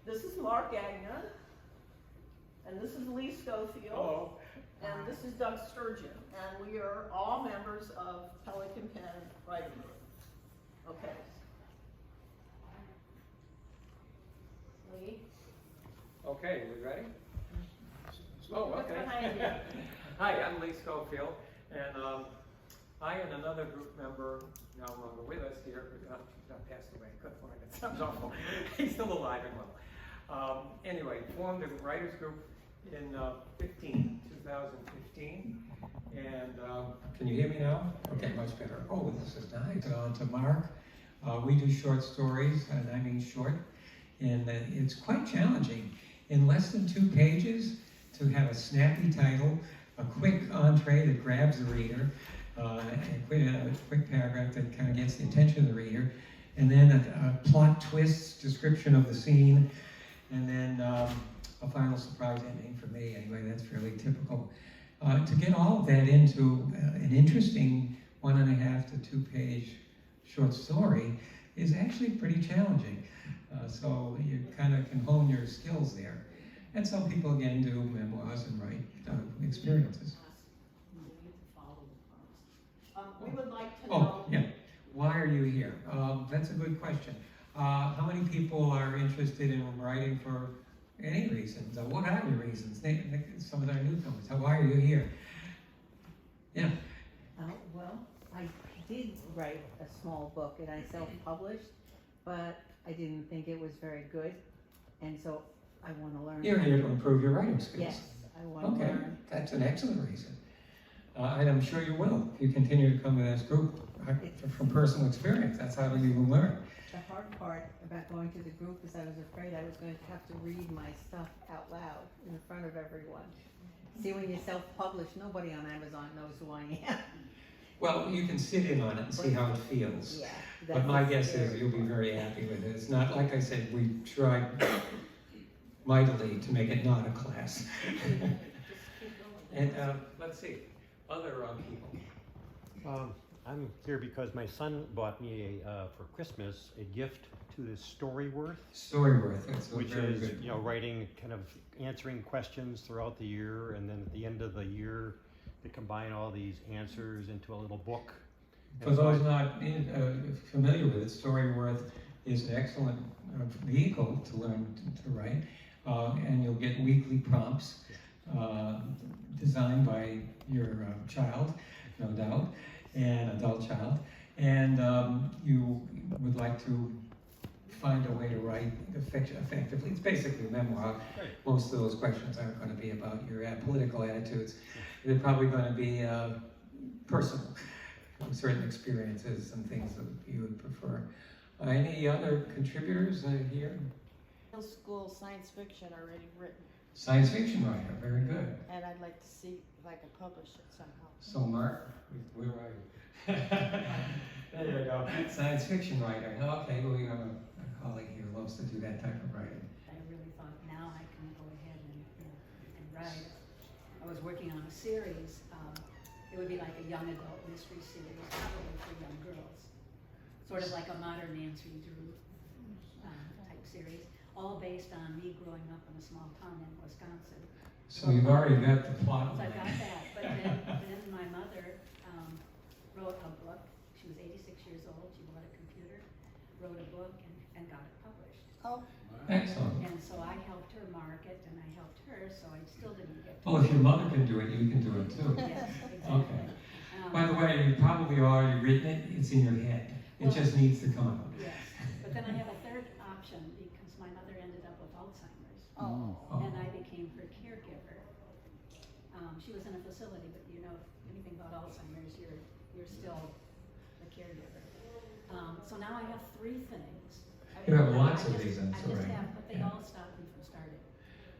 This is Mark Gagnon, and this is Lee Schofield. Hello. And this is Doug Sturgeon, and we are all members of Pelican Pen Writing Group. Okay. Lee? Okay, we ready? Look behind you. Hi, I'm Lee Schofield, and I and another group member, no longer with us here, passed away, couldn't find it, sounds awful. He's still alive and well. Anyway, formed a writers group in 2015, and can you hear me now? Okay, much better. Oh, this is nice. To Mark, we do short stories, and I mean short, and it's quite challenging. In less than 2 pages, to have a snappy title, a quick entree that grabs the reader, a quick paragraph that kind of gets the attention of the reader, and then a plot twist, description of the scene, and then a final surprise ending for me. Anyway, that's fairly typical. To get all of that into an interesting 1.5 to 2 page short story is actually pretty challenging. So you kind of can hone your skills there. And some people, again, do memoirs and write experiences. We would like to know... Oh, yeah. Why are you here? That's a good question. How many people are interested in writing for any reasons? What are your reasons? Some of our newcomers. Why are you here? Yeah. Well, I did write a small book and I self-published, but I didn't think it was very good, and so I want to learn. You're here to improve your writing skills. Yes, I want to learn. That's an excellent reason. And I'm sure you will if you continue to come to this group from personal experience. That's how you will learn. The hard part about going to the group is I was afraid I was going to have to read my stuff out loud in front of everyone. See, when you self-publish, nobody on Amazon knows who I am. Well, you can sit in on it and see how it feels. Yeah, but my guess is you'll be very happy with it. It's not, like I said, we tried mightily to make it not a class. And let's see, other people. I'm here because my son bought me for Christmas a gift to the Storyworth. Storyworth, that's which very is good. You know, writing, kind of answering questions throughout the year, and then at the end of the year they combine all these answers into a little book. For those not familiar with it, Storyworth is an excellent vehicle to learn to write, and you'll get weekly prompts designed by your child, no doubt, and adult child, and you would like to find a way to write effectively. It's basically a memoir. Right. Most of those questions aren't going to be about your political attitudes. They're probably going to be personal, certain experiences and things that you would prefer. Any other contributors here? Middle school science fiction already written, Science fiction writer, very good. and I'd like to see if I can publish it somehow. So Mark, where are you? There you go, science fiction writer. Okay, well, we have a colleague here who loves to do that type of writing. I really thought now I can go ahead and write. I was working on a series. It would be like a young adult mystery series, probably for young girls. Sort of like a modern Nancy Drew type series, all based on me growing up in a small town in Wisconsin. So you've already got the plot. So I got that, but then my mother wrote a book. She was 86 years old. She bought a computer, wrote a book, and got it published. Oh, Excellent. And so I helped her market, and I helped her, so I still didn't get to Well, if your mother can do it, you can do it too. Yes, exactly. Okay. By the way, you probably already written it. It's in your head. It just needs to come out. Yes, but then I have a third option because my mother ended up with Alzheimer's, oh, Oh. and I became her caregiver. She was in a facility, but you know, if anything about Alzheimer's, you're still the caregiver. So now I have 3 things. You have lots of reasons, I just right? have, but they Yeah. all stopped me from starting.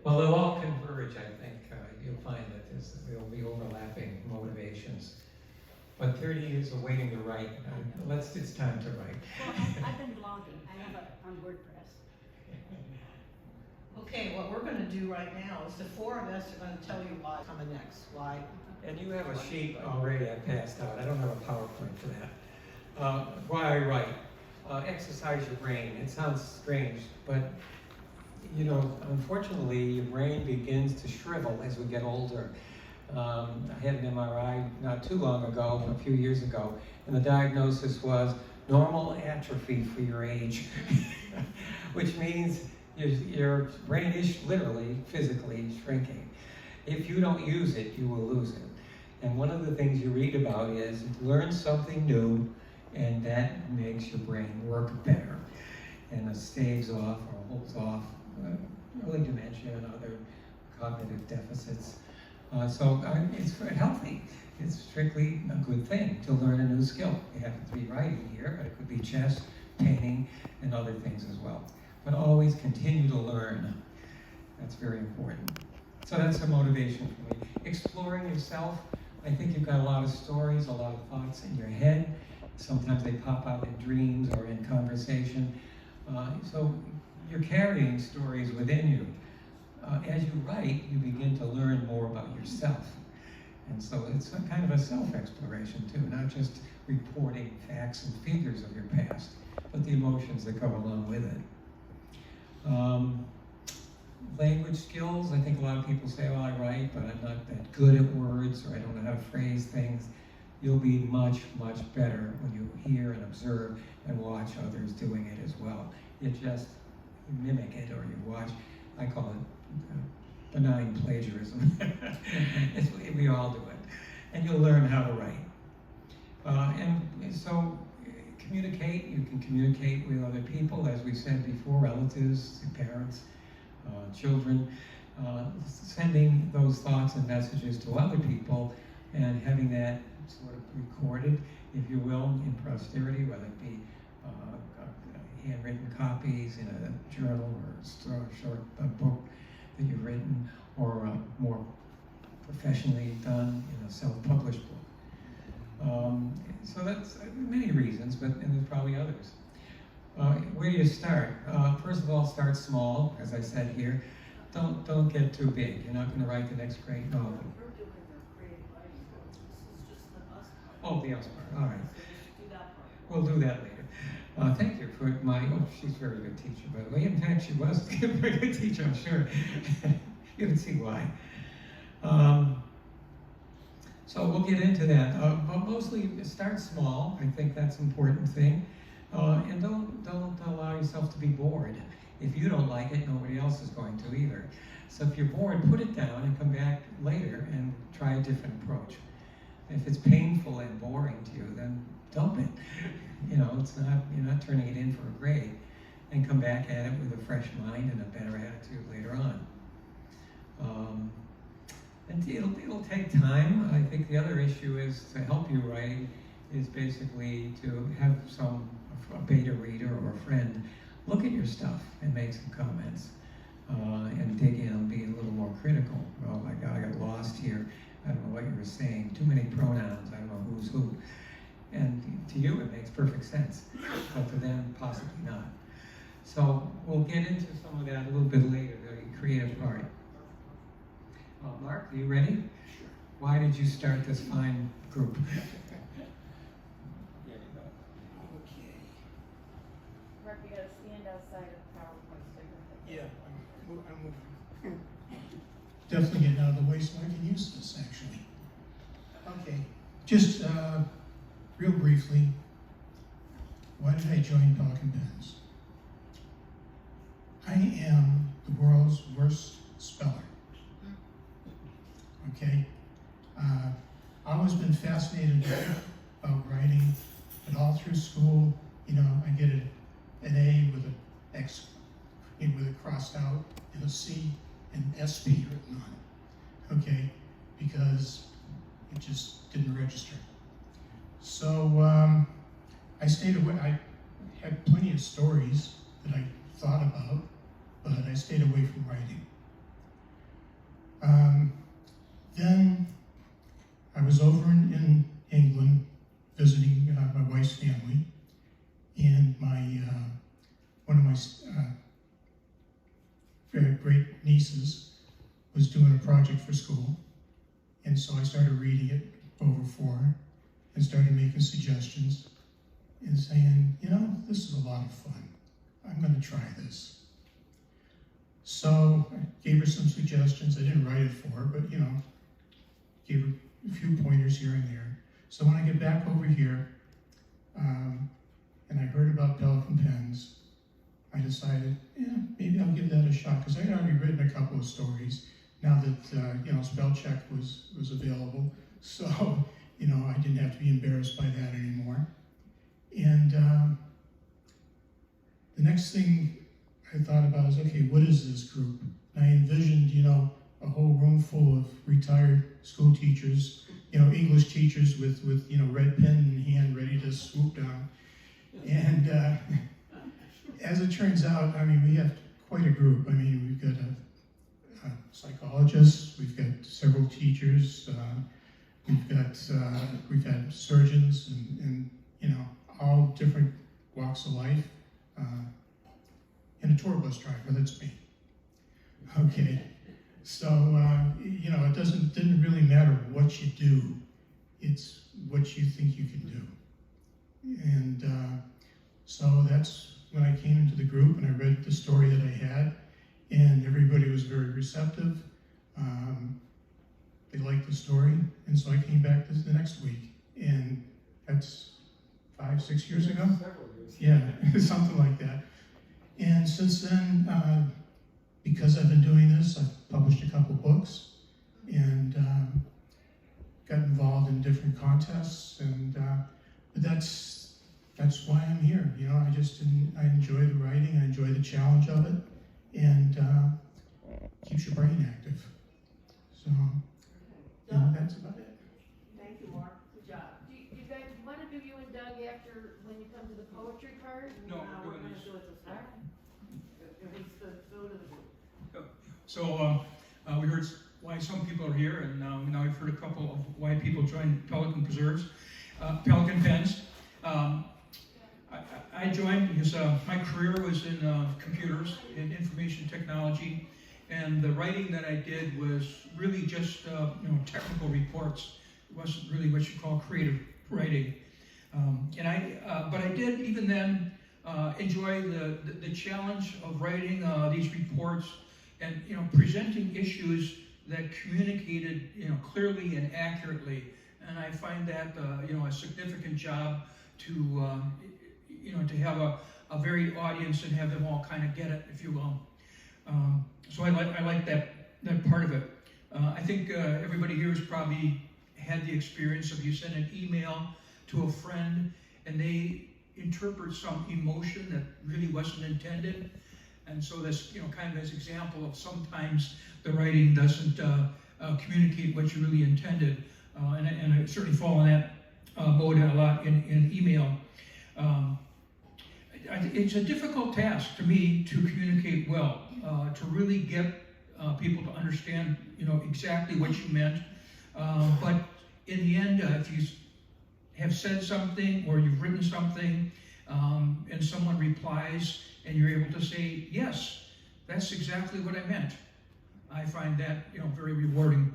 Well, they'll all converge, I think. You'll find that there'll be overlapping motivations. But 30 years of waiting to write, it's time to write. Well, I've been blogging. I have on WordPress. Okay, what we're going to do right now is the 4 of us are going to tell you why coming next. Why? And you have a sheet already I passed out. I don't have a PowerPoint for that. Why I write. Exercise your brain. It sounds strange, but you know, unfortunately, your brain begins to shrivel as we get older. I had an MRI not too long ago, a few years ago, and the diagnosis was normal atrophy for your age, which means your brain is literally, physically shrinking. If you don't use it, you will lose it. And one of the things you read about is learn something new, and that makes your brain work better. And it staves off or holds off early dementia and other cognitive deficits. So it's healthy. It's strictly a good thing to learn a new skill. You happen to be writing here, but it could be chess, painting, and other things as well. But always continue to learn. That's very important. So that's a motivation for me. Exploring yourself. I think you've got a lot of stories, a lot of thoughts in your head. Sometimes they pop out in dreams or in conversation. So you're carrying stories within you. As you write, you begin to learn more about yourself. And so it's a kind of a self-exploration too, not just reporting facts and figures of your past, but the emotions that come along with it. Language skills, I think a lot of people say, well, I write, but I'm not that good at words, or I don't know how to phrase things. You'll be much, much better when you hear and observe and watch others doing it as well. You just mimic it, or you watch, I call it benign plagiarism. We all do it. And you'll learn how to write. And so communicate, you can communicate with other people, as we said before, relatives, parents, children, sending those thoughts and messages to other people and having that sort of recorded, if you will, in posterity, whether it be handwritten copies in a journal or a short book that you've written, or more professionally done in a self-published book. So that's many reasons, and there's probably others. Where do you start? First of all, start small, as I said here. Don't get too big. You're not going to write the next great novel. We're doing the creative writing book. This is just the us part. Oh, the us part. All right. So just do that part. We'll do that later. Thank you for she's a very good teacher, by the way. In fact, she was a very good teacher, I'm sure. You can see why. So we'll get into that. But mostly start small. I think that's an important thing. And don't allow yourself to be bored. If you don't like it, nobody else is going to either. So if you're bored, put it down and come back later and try a different approach. If it's painful and boring to you, then dump it. You know, you're not turning it in for a grade, and come back at it with a fresh mind and a better attitude later on. And it'll take time. I think the other issue is to help you writing is basically to have a beta reader or a friend look at your stuff and make some comments and dig in and be a little more critical. Oh my God, I got lost here. I don't know what you were saying. Too many pronouns. I don't know who's who. And to you, it makes perfect sense, but to them, possibly not. So we'll get into some of that a little bit later, the creative part. Mark, are you ready? Sure. Why did you start this fine group? There you go. Okay. Mark, you gotta stand outside of the PowerPoint so you can. Yeah, I'm moving. Definitely getting out of the way so I can use this, actually. Okay, just real briefly, why did I join Pelican Pens? I am the world's worst speller. Okay? I've always been fascinated about writing, but all through school, you know, I get an A with an X, with it crossed out, and a C and SP written on it. Okay? Because it just didn't register. So I stayed away. I had plenty of stories that I thought about, but I stayed away from writing. Then I was over in England visiting my wife's family, and one of my very great nieces was doing a project for school, and so I started reading it over for her and started making suggestions and saying, you know, this is a lot of fun. I'm going to try this. So I gave her some suggestions. I didn't write it for her, but you know, gave her a few pointers here and there. So when I get back over here, and I heard about Pelican Pens, I decided, yeah, maybe I'll give that a shot, because I had already written a couple of stories now that, you know, spell check was available. So, you know, I didn't have to be embarrassed by that anymore. And the next thing I thought about is, okay, what is this group? And I envisioned, you know, a whole room full of retired school teachers, you know, English teachers with you know, red pen in hand, ready to swoop down. And as it turns out, I mean, we have quite a group. I mean, we've got a psychologist, we've got several teachers, we've had surgeons, and you know, all different walks of life, and a tour bus driver. That's me. Okay, so you know, it didn't really matter what you do; it's what you think you can do. And so that's when I came into the group and I read the story that I had, and everybody was very receptive. They liked the story, and so I came back the next week, and that's 5-6 years ago? Several years. Yeah, something like that. And since then, because I've been doing this, I've published a couple books, and got involved in different contests, and but that's why I'm here. You know, I enjoy the writing, I enjoy the challenge of it, and keeps your brain active. So, and that's about it. Thank you, Mark. Good job. Do you guys want to do you and Doug after, when you come to the poetry part? No, we're we're doing gonna these. do it this way. Go to the group. So we heard why some people are here, and now we've heard a couple of why people joined Pelican Pelican Pens. I joined because my career was in computers and information technology, and the writing that I did was really just you know, technical reports. It wasn't really what you call creative writing. But I did even then enjoy the challenge of writing these reports and, you know, presenting issues that communicated, you know, clearly and accurately. And I find that you know, a significant job to you know, to have a varied audience and have them all kind of get it, if you will. So I like that part of it. I think everybody here has probably had the experience of you send an email to a friend and they interpret some emotion that really wasn't intended. And so this, you know, kind of this example of sometimes the writing doesn't communicate what you really intended. And I certainly fall in that mode a lot in email. It's a difficult task to me to communicate well, to really get people to understand, you know, exactly what you meant. But in the end, if you have said something or you've written something and someone replies and you're able to say, yes, that's exactly what I meant, I find that, you know, very rewarding.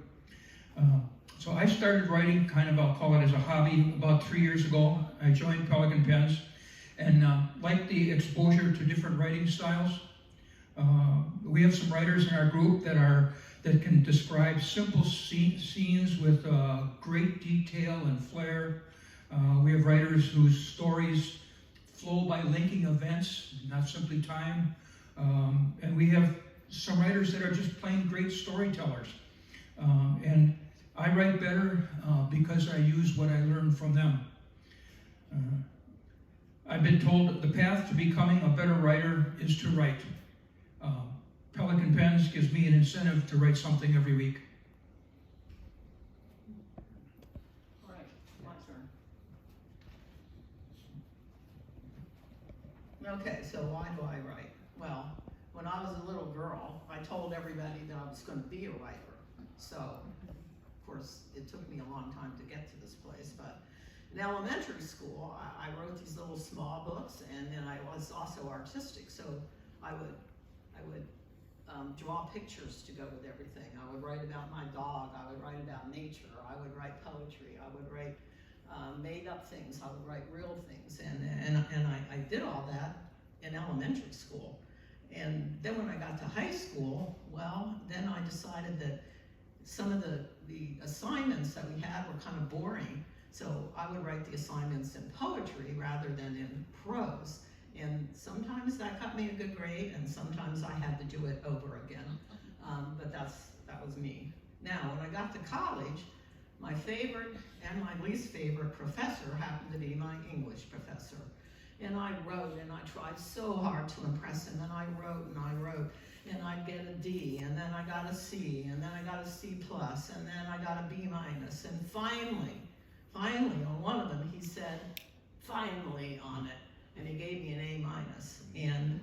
So I started writing kind of, I'll call it as a hobby, about 3 years ago. I joined Pelican Pens and liked the exposure to different writing styles. We have some writers in our group that can describe simple scenes with great detail and flair. We have writers whose stories flow by linking events, not simply time. And we have some writers that are just plain great storytellers. And I write better because I use what I learned from them. I've been told that the path to becoming a better writer is to write. Pelican Pens gives me an incentive to write something every week. All right, my turn. Okay, so why do I write? Well, when I was a little girl, I told everybody that I was going to be a writer. So, of course, it took me a long time to get to this place, but in elementary school, I wrote these little small books, and then I was also artistic, so I would draw pictures to go with everything. I would write about my dog, I would write about nature, I would write poetry, I would write made up things, I would write real things, and I did all that in elementary school. And then when I got to high school, well, then I decided that some of the assignments that we had were kind of boring. So I would write the assignments in poetry rather than in prose. And sometimes that got me a good grade, and sometimes I had to do it over again. But that was me. Now, when I got to college, my favorite and my least favorite professor happened to be my English professor. And I wrote, and I tried so hard to impress him, and I wrote, and I'd get a D, and then I got a C, and then I got a C+, and then I got a B-, and finally, on one of them, he said, finally on it, and he gave me an A-. And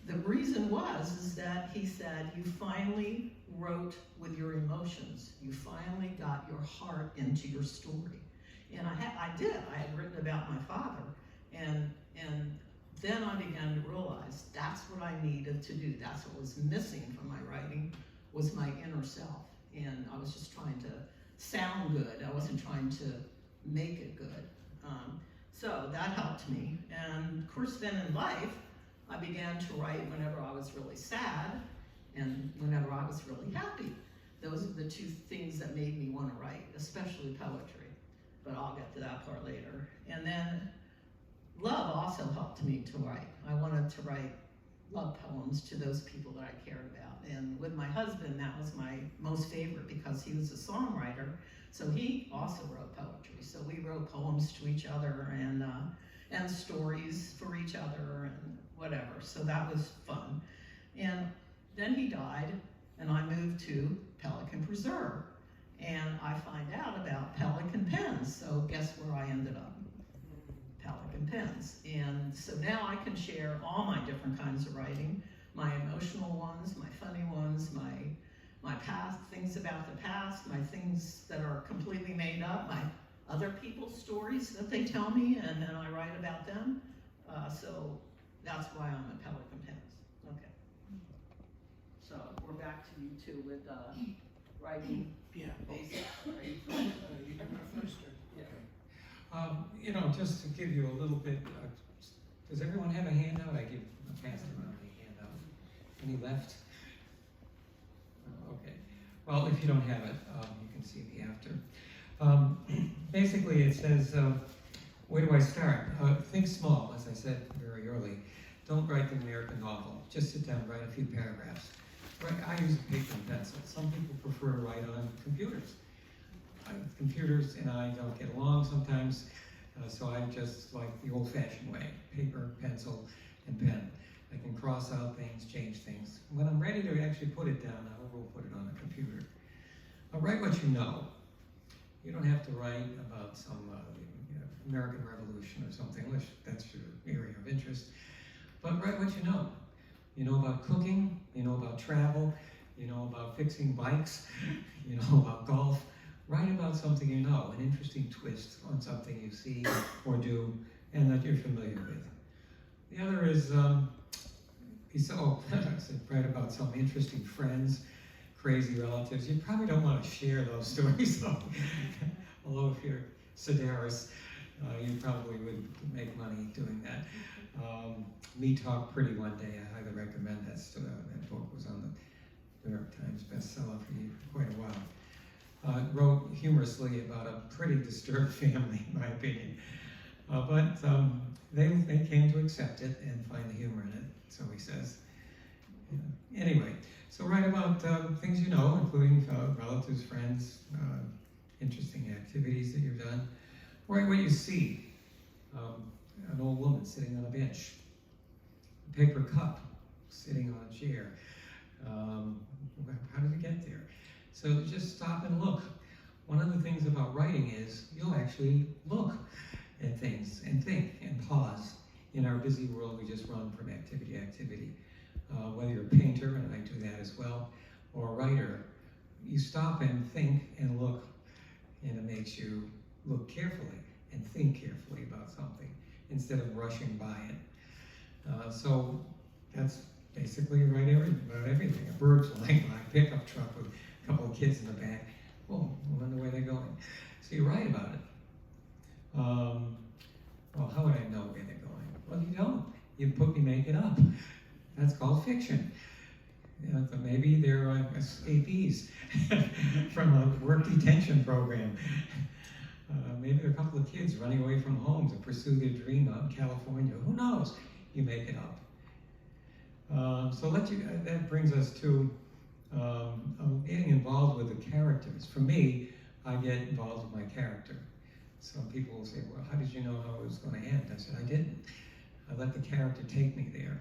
the reason is that he said, you finally wrote with your emotions. You finally got your heart into your story. And I did. I had written about my father, and then I began to realize that's what I needed to do. That's what was missing from my writing, was my inner self. And I was just trying to sound good. I wasn't trying to make it good. So that helped me. And of course, then in life, I began to write whenever I was really sad and whenever I was really happy. Those are the two things that made me want to write, especially poetry. But I'll get to that part later. And then love also helped me to write. I wanted to write love poems to those people that I cared about. And with my husband, that was my most favorite because he was a songwriter. So he also wrote poetry. So we wrote poems to each other and stories for each other and whatever. So that was fun. And then he died, and I moved to Pelican Preserve. And I find out about Pelican Pens. So guess where I ended up? Pelican Pens. And so now I can share all my different kinds of writing, my emotional ones, my funny ones, my past, things about the past, my things that are completely made up, my other people's stories that they tell me, and then I write about them. So that's why I'm at Pelican Pens. Okay. So we're back to you two with writing. Yeah. Basics. You can go first. You know, just to give you a little bit, does everyone have a handout? I passed around a handout. Any left? Okay. Well, if you don't have it, you can see the after. Basically, it says, where do I start? Think small, as I said very early. Don't write the American novel. Just sit down and write a few paragraphs. I use a paper and pencil. Some people prefer to write on computers. Computers and I don't get along sometimes, so I just like the old-fashioned way, paper, pencil, and pen. I can cross out things, change things. When I'm ready to actually put it down, I will put it on a computer. Write what you know. You don't have to write about some American Revolution or something, unless that's your area of interest. But write what you know. You know about cooking, you know about travel, you know about fixing bikes, you know about golf. Write about something you know, an interesting twist on something you see or do and that you're familiar with. The other is, write about some interesting friends, crazy relatives. You probably don't want to share those stories, though. Although if you're Sedaris, you probably would make money doing that. Me Talk Pretty one day, I highly recommend that. That book was on the New York Times bestseller for quite a while. Wrote humorously about a pretty disturbed family, in my opinion. But they came to accept it and find the humor in it, so he says. Yeah. Anyway, so write about things you know, including relatives, friends, interesting activities that you've done. Write what you see. An old woman sitting on a bench. A paper cup sitting on a chair. How did it get there? So just stop and look. One of the things about writing is you'll actually look at things and think and pause. In our busy world, we just run from activity to activity. Whether you're a painter, and I do that as well, or a writer, you stop and think and look, and it makes you look carefully and think carefully about something instead of rushing by it. So that's basically about everything. A bird flying by, a pickup truck with a couple of kids in the back. Oh, I wonder where they're going. So you write about it. Well, how would I know where they're going? Well, you don't. You make it up. That's called fiction. Maybe they're escapees from a work detention program. Maybe there are a couple of kids running away from home to pursue their dream out in California. Who knows? You make it up. That brings us to getting involved with the characters. For me, I get involved with my character. Some people will say, well, how did you know how it was going to end? I said, I didn't. I let the character take me there.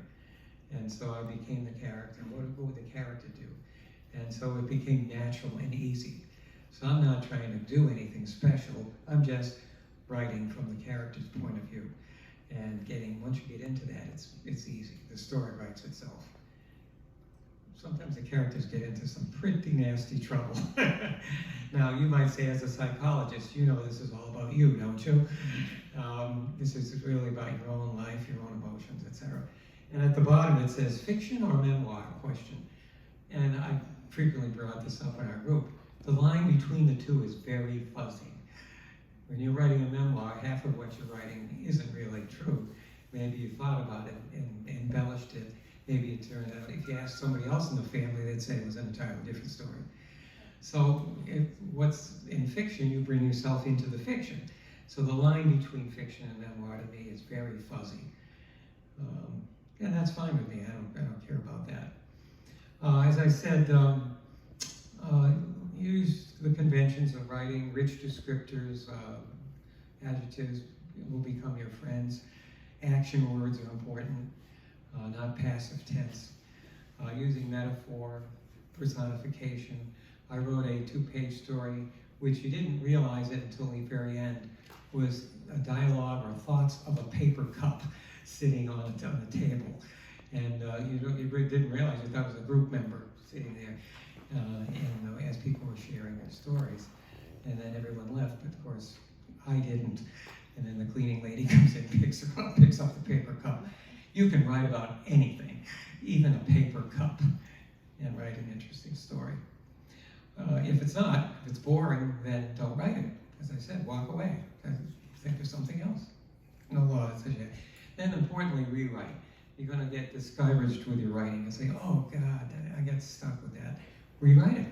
And so I became the character. What would the character do? And so it became natural and easy. So I'm not trying to do anything special. I'm just writing from the character's point of view. And once you get into that, it's easy. The story writes itself. Sometimes the characters get into some pretty nasty trouble. Now, you might say, as a psychologist, you know this is all about you, don't you? This is really about your own life, your own emotions, etc. And at the bottom it says, fiction or memoir, question. And I frequently brought this up in our group. The line between the two is very fuzzy. When you're writing a memoir, half of what you're writing isn't really true. Maybe you thought about it and embellished it. Maybe it turned out, if you asked somebody else in the family, they'd say it was an entirely different story. So what's in fiction, you bring yourself into the fiction. So the line between fiction and memoir to me is very fuzzy. And that's fine with me. I don't care about that. As I said, use the conventions of writing, rich descriptors, adjectives will become your friends. Action words are important, not passive tense. Using metaphor, personification. I wrote a 2-page story, which you didn't realize it until the very end, was a dialogue or thoughts of a paper cup sitting on the table. And you didn't realize it, that was a group member sitting there. As people were sharing their stories. And then everyone left, but of course, I didn't. And then the cleaning lady comes in, picks up the paper cup. You can write about anything, even a paper cup, and write an interesting story. If it's boring, then don't write it. As I said, walk away. Think of something else. No law that says that. Then importantly, rewrite. You're going to get discouraged with your writing and say, oh God, I got stuck with that. Rewrite it.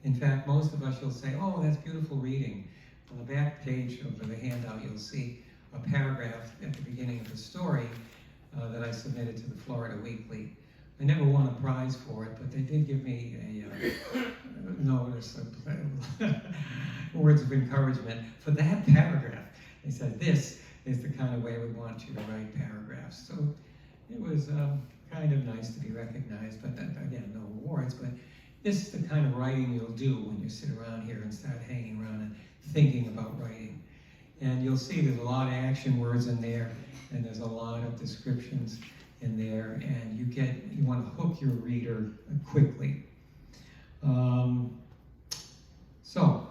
In fact, most of us will say, oh, that's beautiful reading. On the back page of the handout, you'll see a paragraph at the beginning of the story that I submitted to the Florida Weekly. I never won a prize for it, but they did give me a notice of words of encouragement for that paragraph. They said, this is the kind of way we want you to write paragraphs. So it was kind of nice to be recognized, but then, again, no awards. But this is the kind of writing you'll do when you sit around here and start hanging around and thinking about writing. And you'll see there's a lot of action words in there, and there's a lot of descriptions in there, and you want to hook your reader quickly. So,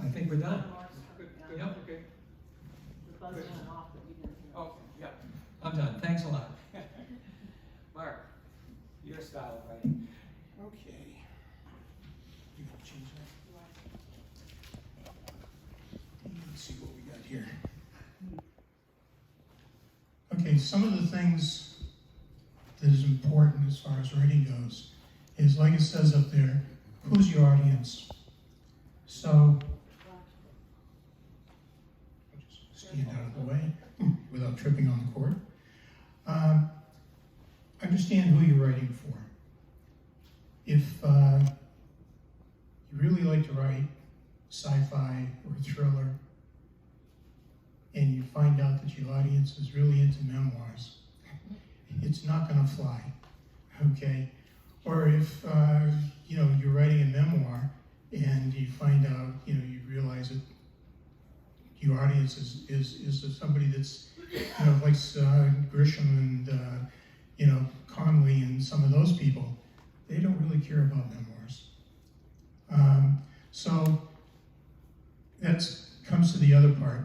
I think we're done. Yep. The buzz went off, but you didn't hear. Oh, yeah. I'm done. Thanks a lot. Mark, your style of writing. Okay. You gotta change that. Let's see what we got here. Okay, some of the things that is important as far as writing goes is, like it says up there, who's your audience? So, I'll just stand out of the way without tripping on the cord. Understand who you're writing for. If you really like to write sci-fi or thriller, and you find out that your audience is really into memoirs, it's not going to fly, okay? Or if you're writing a memoir and you find out, you realize that your audience is somebody that's likes Grisham and Conley and some of those people. They don't really care about memoirs. So that comes to the other part.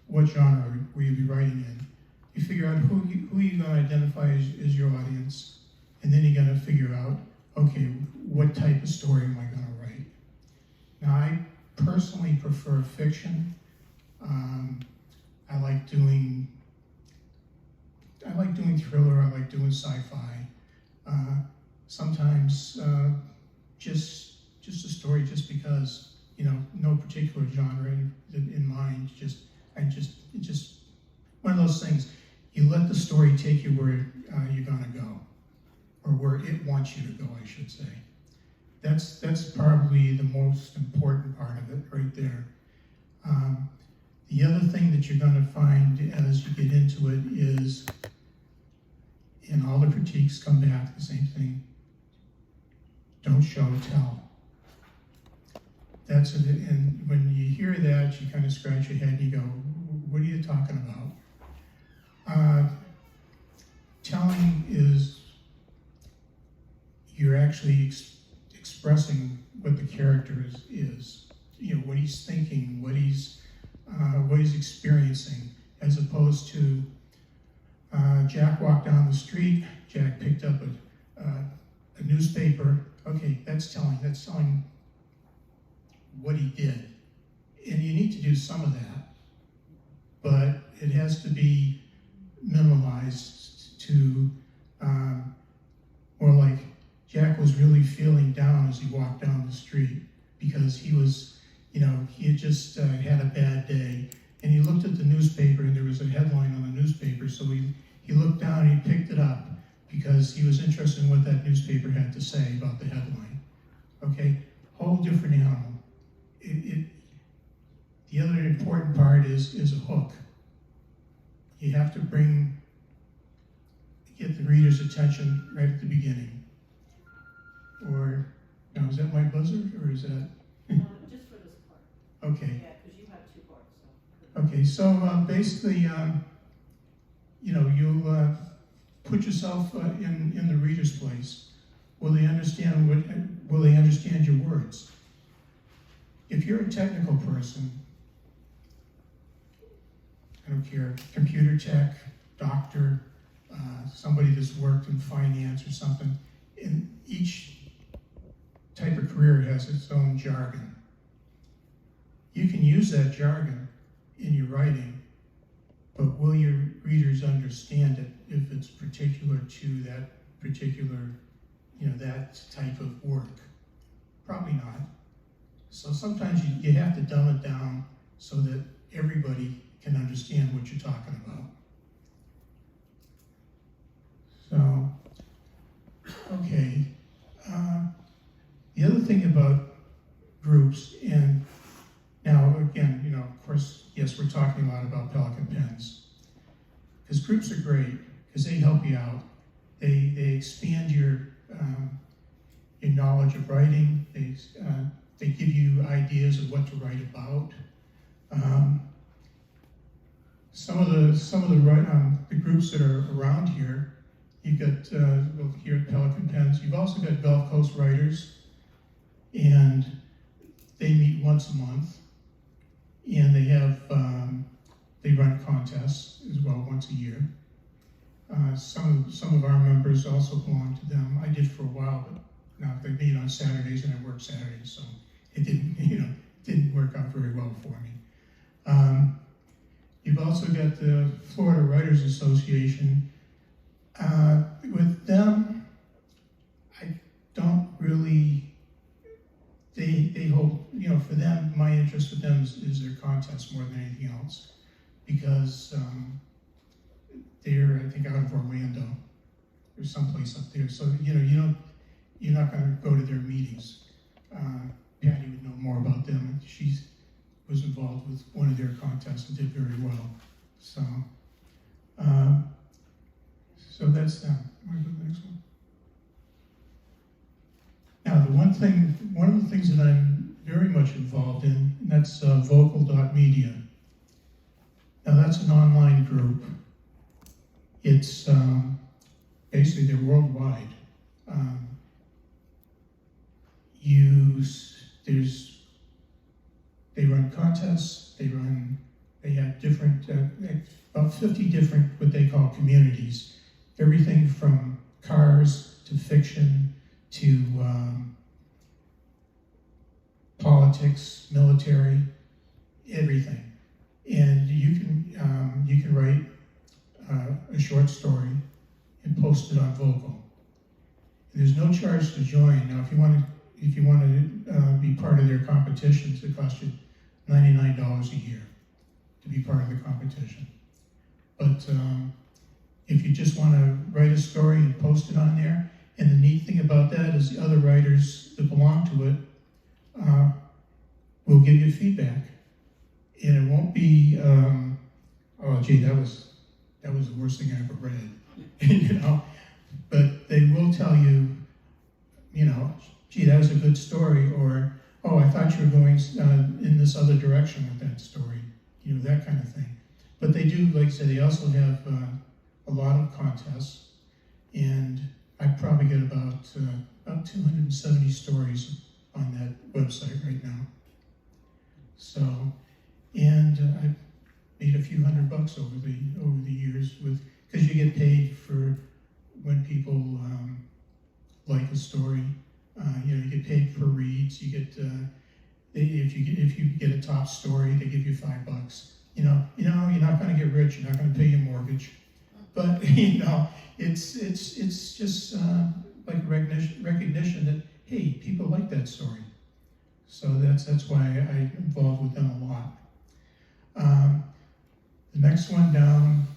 What genre will you be writing in? You figure out who you're going to identify as your audience, and then you're going to figure out, okay, what type of story am I going to write? Now, I personally prefer fiction. I like doing thriller. I like doing sci-fi. Sometimes just a story, just because, no particular genre in mind. It's just one of those things. You let the story take you where you're gonna go, or where it wants you to go, I should say. That's probably the most important part of it right there. The other thing that you're going to find as you get into it is, and all the critiques come back the same thing, don't show, tell. That's it. And when you hear that, you kind of scratch your head and you go, what are you talking about? Telling is, you're actually expressing what the character is, what he's thinking, what he's experiencing, as opposed to Jack walked down the street, Jack picked up a newspaper. Okay, that's telling what he did. And you need to do some of that, but it has to be minimalized to more like Jack was really feeling down as he walked down the street, because he was, he had just had a bad day, and he looked at the newspaper, and there was a headline on the newspaper, so he looked down and he picked it up because he was interested in what that newspaper had to say about the headline. Okay, whole different animal. The other important part is a hook. You have to get the reader's attention right at the beginning. Or, now is that my buzzer, or is that? Just for this part. Okay. Yeah, because you have two parts, so. Okay, so basically, you'll put yourself in the reader's place. Will they understand your words? If you're a technical person, I don't care, computer tech, doctor, somebody that's worked in finance or something, in each type of career has its own jargon. You can use that jargon in your writing, but will your readers understand it if it's particular to that particular, that type of work? Probably not. So sometimes you have to dumb it down so that everybody can understand what you're talking about. So, okay. The other thing about groups, and now again, of course, yes, we're talking a lot about Pelican Pens, because groups are great because they help you out. They expand your knowledge of writing. They give you ideas of what to write about. Some of the groups that are around here, you've got here at Pelican Pens. You've also got Gulf Coast Writers, and they meet once a month, and they run contests as well once a year. Some of our members also belong to them. I did for a while, but now they meet on Saturdays, and I work Saturdays, so it didn't work out very well for me. You've also got the Florida Writers Association. With them, I don't really, they hold, for them, my interest with them is their contest more than anything else, because they're, I think, out of Orlando or someplace up there. So, you're not going to go to their meetings. Patty would know more about them. She was involved with one of their contests and did very well. So, so that's them. Want to go to the next one? Now, one of the things that I'm very much involved in, and that's vocal.media. Now, that's an online group. It's basically, they're worldwide. They run contests, they have different, about 50 different, what they call communities. Everything from cars to fiction to politics, military, everything. And you can write a short story and post it on Vocal. There's no charge to join. Now, if you want to be part of their competitions, it costs you $99 a year to be part of the competition. But if you just want to write a story and post it on there, and the neat thing about that is the other writers that belong to it will give you feedback, and it won't be, oh gee, that was the worst thing I ever read, you know. But they will tell you, you know, gee, that was a good story, or oh, I thought you were going in this other direction with that story, you know, that kind of thing. But they do, like I said, they also have a lot of contests, and I probably get about 270 stories on that website right now. So, and I've made a few $100 over the years because you get paid for when people like a story. You know, you get paid per reads. You get if you get a top story, they give you $5. You know, you're not going to get rich. You're not going to pay your mortgage, but you know, it's just like recognition that hey, people like that story. So that's why I'm involved with them a lot. The next one down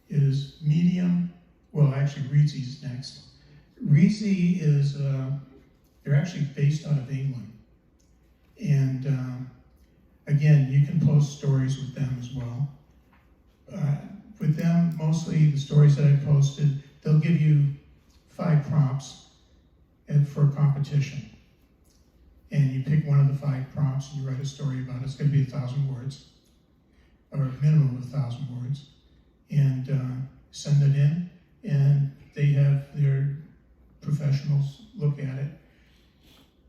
is Medium. Well, actually, Reedsy's next. Reedsy is they're actually based out of England, and again, you can post stories with them as well. With them, mostly the stories that I posted, they'll give you 5 prompts for a competition. And you pick one of the 5 prompts and you write a story about it. It's going to be 1,000 words, or a minimum of 1,000 words. And send it in, and they have their professionals look at it.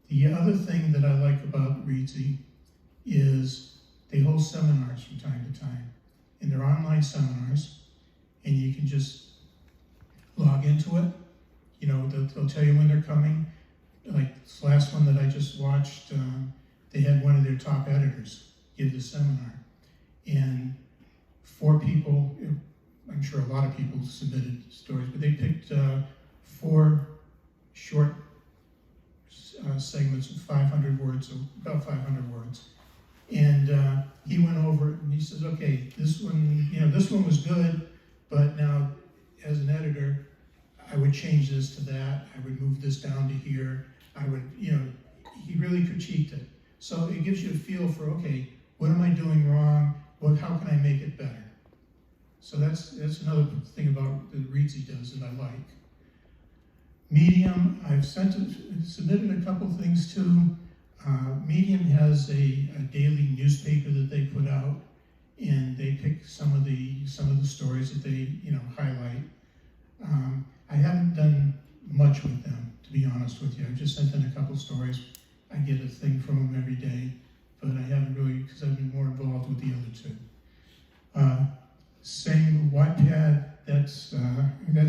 The other thing that I like about Reedsy is they hold seminars from time to time. And they're online seminars, and you can just log into it. You know, they'll tell you when they're coming. Like this last one that I just watched, they had one of their top editors give the seminar. And 4 people, I'm sure a lot of people submitted stories, but they picked 4 short segments of 500 words, so about 500 words. And he went over it and he says, okay, this one was good, but now as an editor, I would change this to that. I would move this down to here. I would, you know, he really critiqued it. So it gives you a feel for, okay, what am I doing wrong? How can I make it better? So that's another thing about that Reedsy does that I like. Medium, I've submitted a couple things to. Medium has a daily newspaper that they put out, and they pick some of the stories that they highlight. I haven't done much with them, to be honest with you. I've just sent in a couple stories. I get a thing from them every day, but I haven't really, because I've been more involved with the other 2. Same Wattpad, that's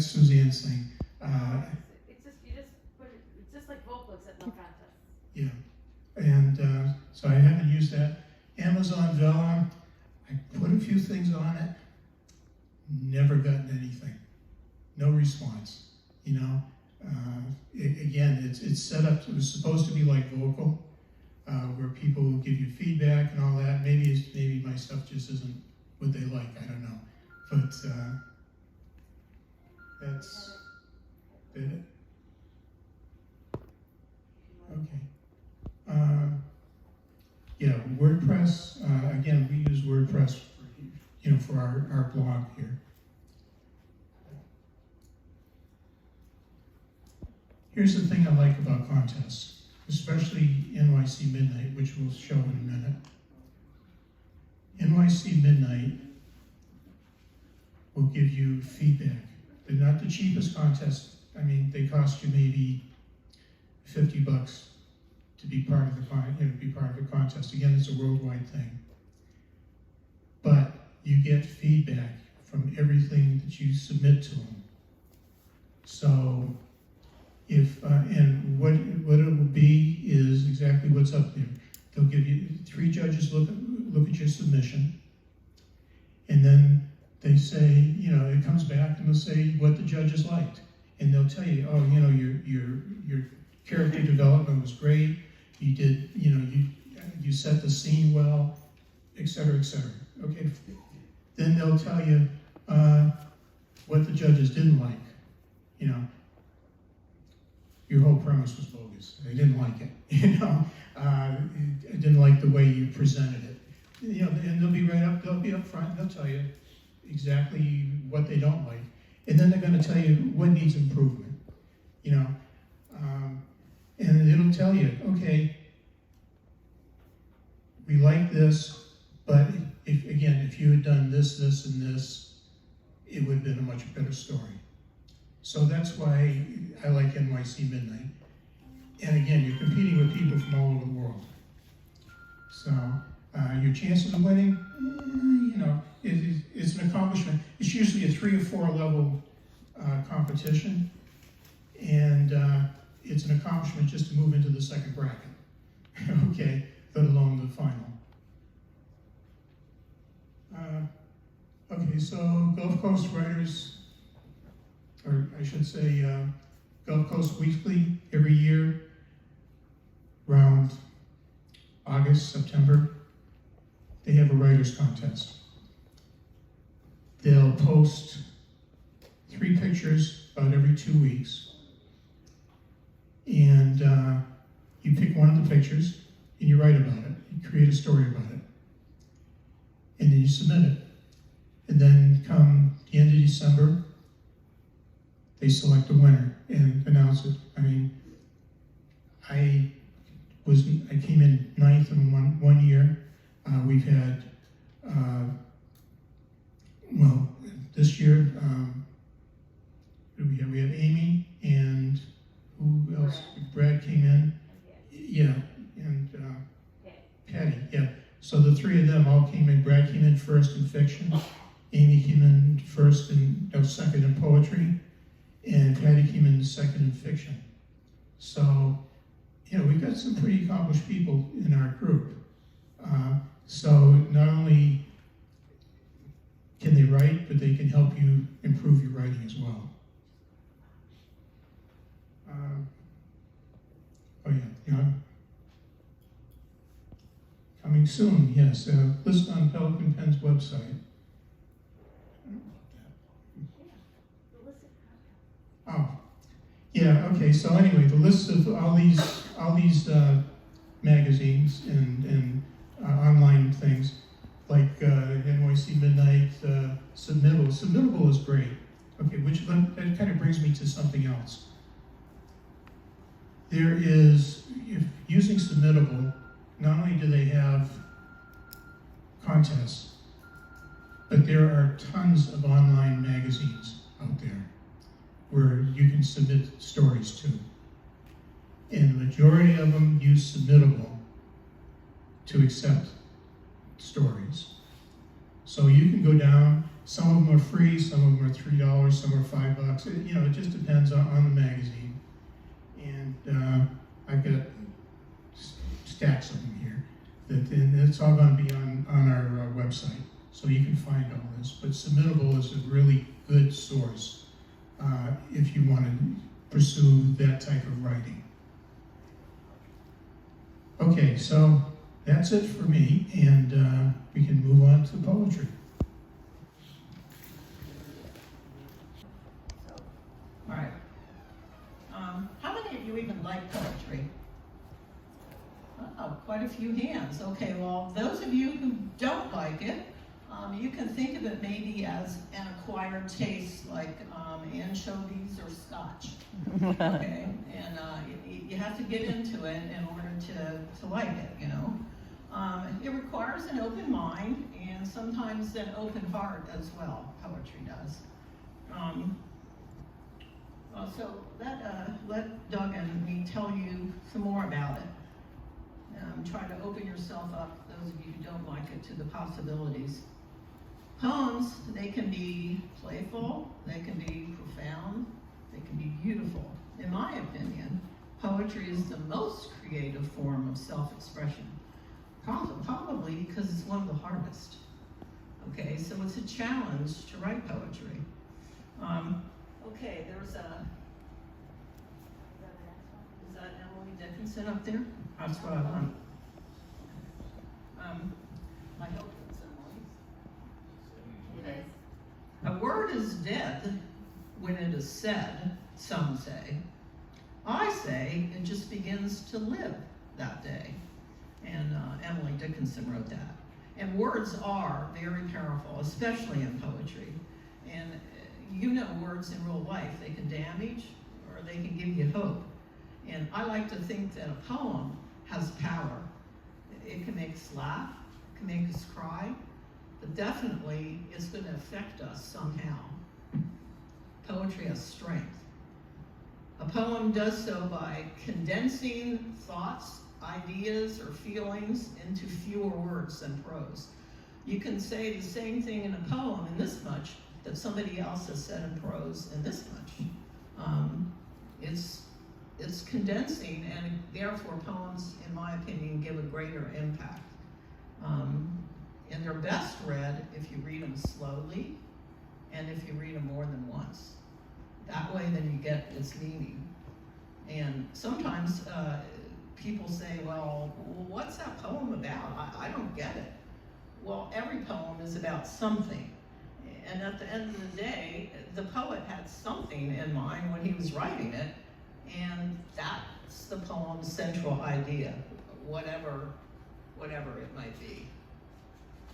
Suzanne's thing. It's just like vote books at no contest. Yeah, and so I haven't used that. Amazon Vellum, I put a few things on it, never gotten anything, no response. It's set up. It was supposed to be like Vocal, where people will give you feedback and all that. Maybe my stuff just isn't what they like. I don't know, but that's it. Okay. WordPress. Again, we use WordPress for our blog here. Here's the thing I like about contests, especially NYC Midnight, which we'll show in a minute. NYC Midnight will give you feedback. They're not the cheapest contest. I mean, they cost you maybe $50 to be part of the contest. Again, it's a worldwide thing. But you get feedback from everything that you submit to them. So, and what it will be is exactly what's up there. They'll give you 3 judges look at your submission, and then they say, it comes back and they'll say what the judges liked. and they'll tell you, oh, you know, your character development was great. You did, you know, you set the scene well, et cetera, okay? Then they'll tell you what the judges didn't like. You know, your whole premise was bogus. They didn't like it. You know, I didn't like the way you presented it. You know, and they'll be up front. They'll tell you exactly what they don't like, and then they're going to tell you what needs improvement. You know, and it'll tell you, okay, we like this, but if you had done this, and this, it would have been a much better story. So that's why I like NYC Midnight. And again, you're competing with people from all over the world. So your chances of winning, you know, it's an accomplishment. It's usually a 3 or 4 level competition, and it's an accomplishment just to move into the second bracket. Okay, let alone the final. Okay, so Gulf Coast Writers, or I should say Gulf Coast Weekly, every year around August, September, they have a writers contest. They'll post 3 pictures about every 2 weeks, and you pick one of the pictures and you write about it. You create a story about it, and then you submit it. And then come the end of December, they select a winner and announce it. I mean, I came in 9th in one year. We've had, well, this year, who do we have? We have Amy and who else? Brad came in. Yeah, and Patty, yeah. So the 3 of them all came in. Brad came in first in fiction. Amy came in second in poetry, and Patty came in second in fiction. So, you know, we've got some pretty accomplished people in our group. So not only can they write, but they can help you improve your writing as well. Coming soon, yes. List on Pelican Pens website. Oh, yeah. Okay. So anyway, the list of all these magazines and online things like NYC Midnight, Submittable. Submittable is great. Okay, that kind of brings me to something else. There is, if using Submittable, not only do they have contests, but there are tons of online magazines out there where you can submit stories to. And the majority of them use Submittable to accept stories. So you can go down, some of them are free, some of them are $3, some are $5. You know, it just depends on the magazine. And I've got stacks of them here. And it's all going to be on our website, so you can find all this. But Submittable is a really good source if you want to pursue that type of writing. Okay, so that's it for me, and we can move on to poetry. All right. How many of you even like poetry? Oh, quite a few hands. Okay, well, those of you who don't like it, you can think of it maybe as an acquired taste, like anchovies or scotch. Okay, and you have to get into it in order to like it, you know. It requires an open mind and sometimes an open heart as well, poetry does. So let Doug and me tell you some more about it. Try to open yourself up, those of you who don't like it, to the possibilities. Poems, they can be playful, they can be profound, they can be beautiful. In my opinion, poetry is the most creative form of self-expression. Probably because it's one of the hardest. Okay, so it's a challenge to write poetry. Okay, there's a that Emily Dickinson up there? That's what I want. I hope it's Emily. Okay. A word is dead when it is said, some say. I say it just begins to live that day. And Emily Dickinson wrote that. And words are very powerful, especially in poetry. And you know words in real life, they can damage or they can give you hope. And I like to think that a poem has power. It can make us laugh, it can make us cry, but definitely it's going to affect us somehow. Poetry has strength. A poem does so by condensing thoughts, ideas, or feelings into fewer words than prose. You can say the same thing in a poem in this much that somebody else has said in prose in this much. It's condensing, and therefore poems, in my opinion, give a greater impact. And they're best read if you read them slowly and if you read them more than once. That way then you get its meaning. And sometimes people say, well, what's that poem about? I don't get it. Well, every poem is about something. And at the end of the day, the poet had something in mind when he was writing it, and that's the poem's central idea, whatever it might be.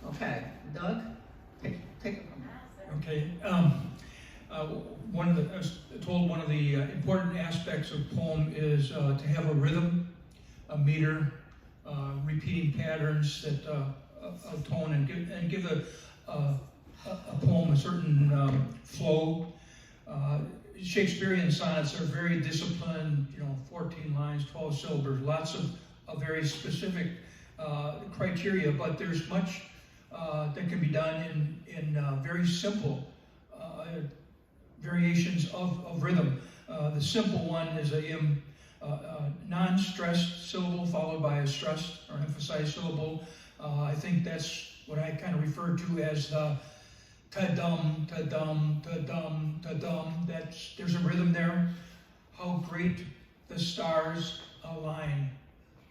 Okay, Doug, take it from there. Okay. One of the important aspects of poem is to have a rhythm, a meter, repeating patterns that of tone and give a poem a certain flow. Shakespearean sonnets are very disciplined, 14 lines, 12 syllables, lots of very specific criteria, but there's much that can be done in very simple variations of rhythm. The simple one is a non-stressed syllable followed by a stressed or emphasized syllable. I think that's what I kind of refer to as the ta-dum, ta-dum, ta-dum, ta-dum. There's a rhythm there. How great the stars align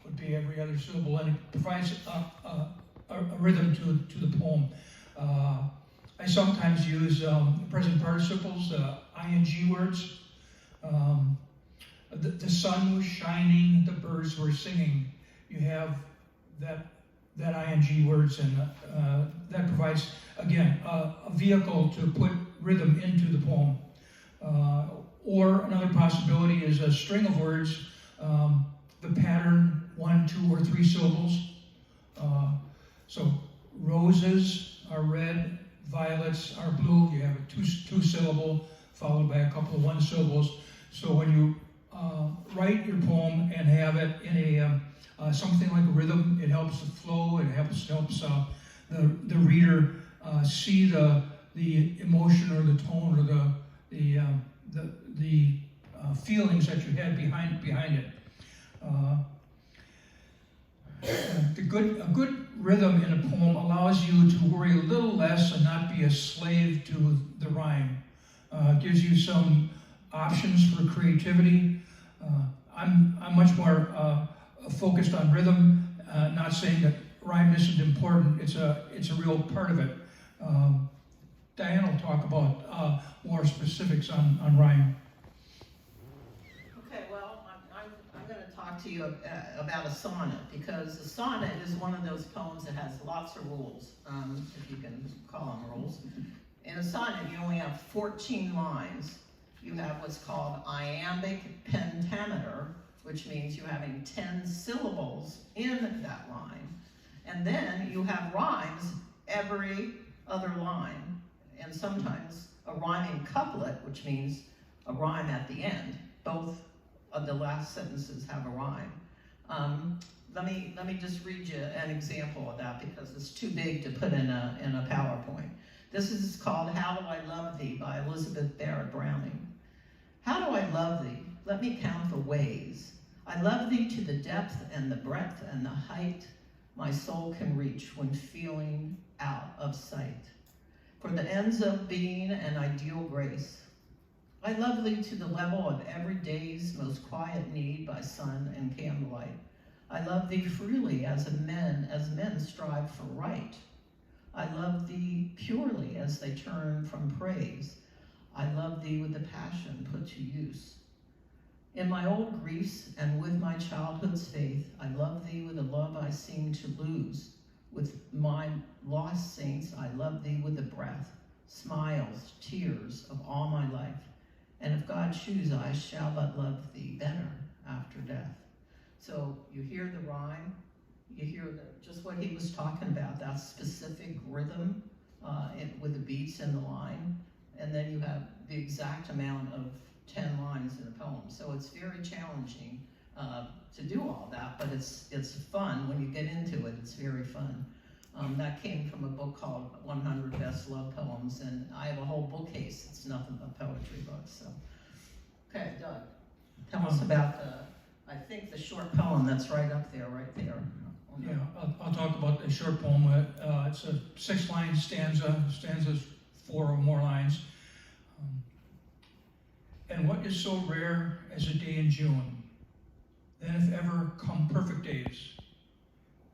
would be every other syllable, and it provides a rhythm to the poem. I sometimes use present participles, ing words. The sun was shining, the birds were singing. You have that ing words, and that provides, again, a vehicle to put rhythm into the poem. Or another possibility is a string of words, the pattern 1, 2, or 3 syllables. So roses are red, violets are blue. You have a two syllable followed by a couple of 1 syllables. So when you write your poem and have it in something like a rhythm, it helps the flow. It helps the reader see the emotion or the tone or the feelings that you had behind it. A good rhythm in a poem allows you to worry a little less and not be a slave to the rhyme. Gives you some options for creativity. I'm much more focused on rhythm, not saying that rhyme isn't important. It's a real part of it. Diane will talk about more specifics on rhyme. Okay, well, I'm going to talk to you about a sonnet, because a sonnet is one of those poems that has lots of rules, if you can call them rules. In a sonnet, you only have 14 lines. You have what's called iambic pentameter, which means you're having 10 syllables in that line. And then you have rhymes every other line, and sometimes a rhyming couplet, which means a rhyme at the end. Both of the last sentences have a rhyme. Let me just read you an example of that, because it's too big to put in a PowerPoint. This is called How Do I Love Thee by Elizabeth Barrett Browning. How do I love thee? Let me count the ways. I love thee to the depth and the breadth and the height my soul can reach when feeling out of sight. For the ends of being an ideal grace, I love thee to the level of every day's most quiet need by sun and candlelight. I love thee freely as men strive for right. I love thee purely as they turn from praise. I love thee with the passion put to use. In my old griefs and with my childhood's faith, I love thee with a love I seem to lose. With my lost saints, I love thee with the breath, smiles, tears of all my life. And if God choose, I shall but love thee better after death. So you hear the rhyme, you hear just what he was talking about, that specific rhythm with the beats in the line, and then you have the exact amount of 10 lines in a poem. So it's very challenging to do all that, but it's fun when you get into it. It's very fun. That came from a book called 100 Best Love Poems, and I have a whole bookcase. It's nothing but poetry books. So, okay, Doug, tell us about I think the short poem that's right there. Yeah, I'll talk about the short poem. It's a 6-line stanza. Stanza's 4 or more lines. And what is so rare as a day in June? Then if ever come perfect days,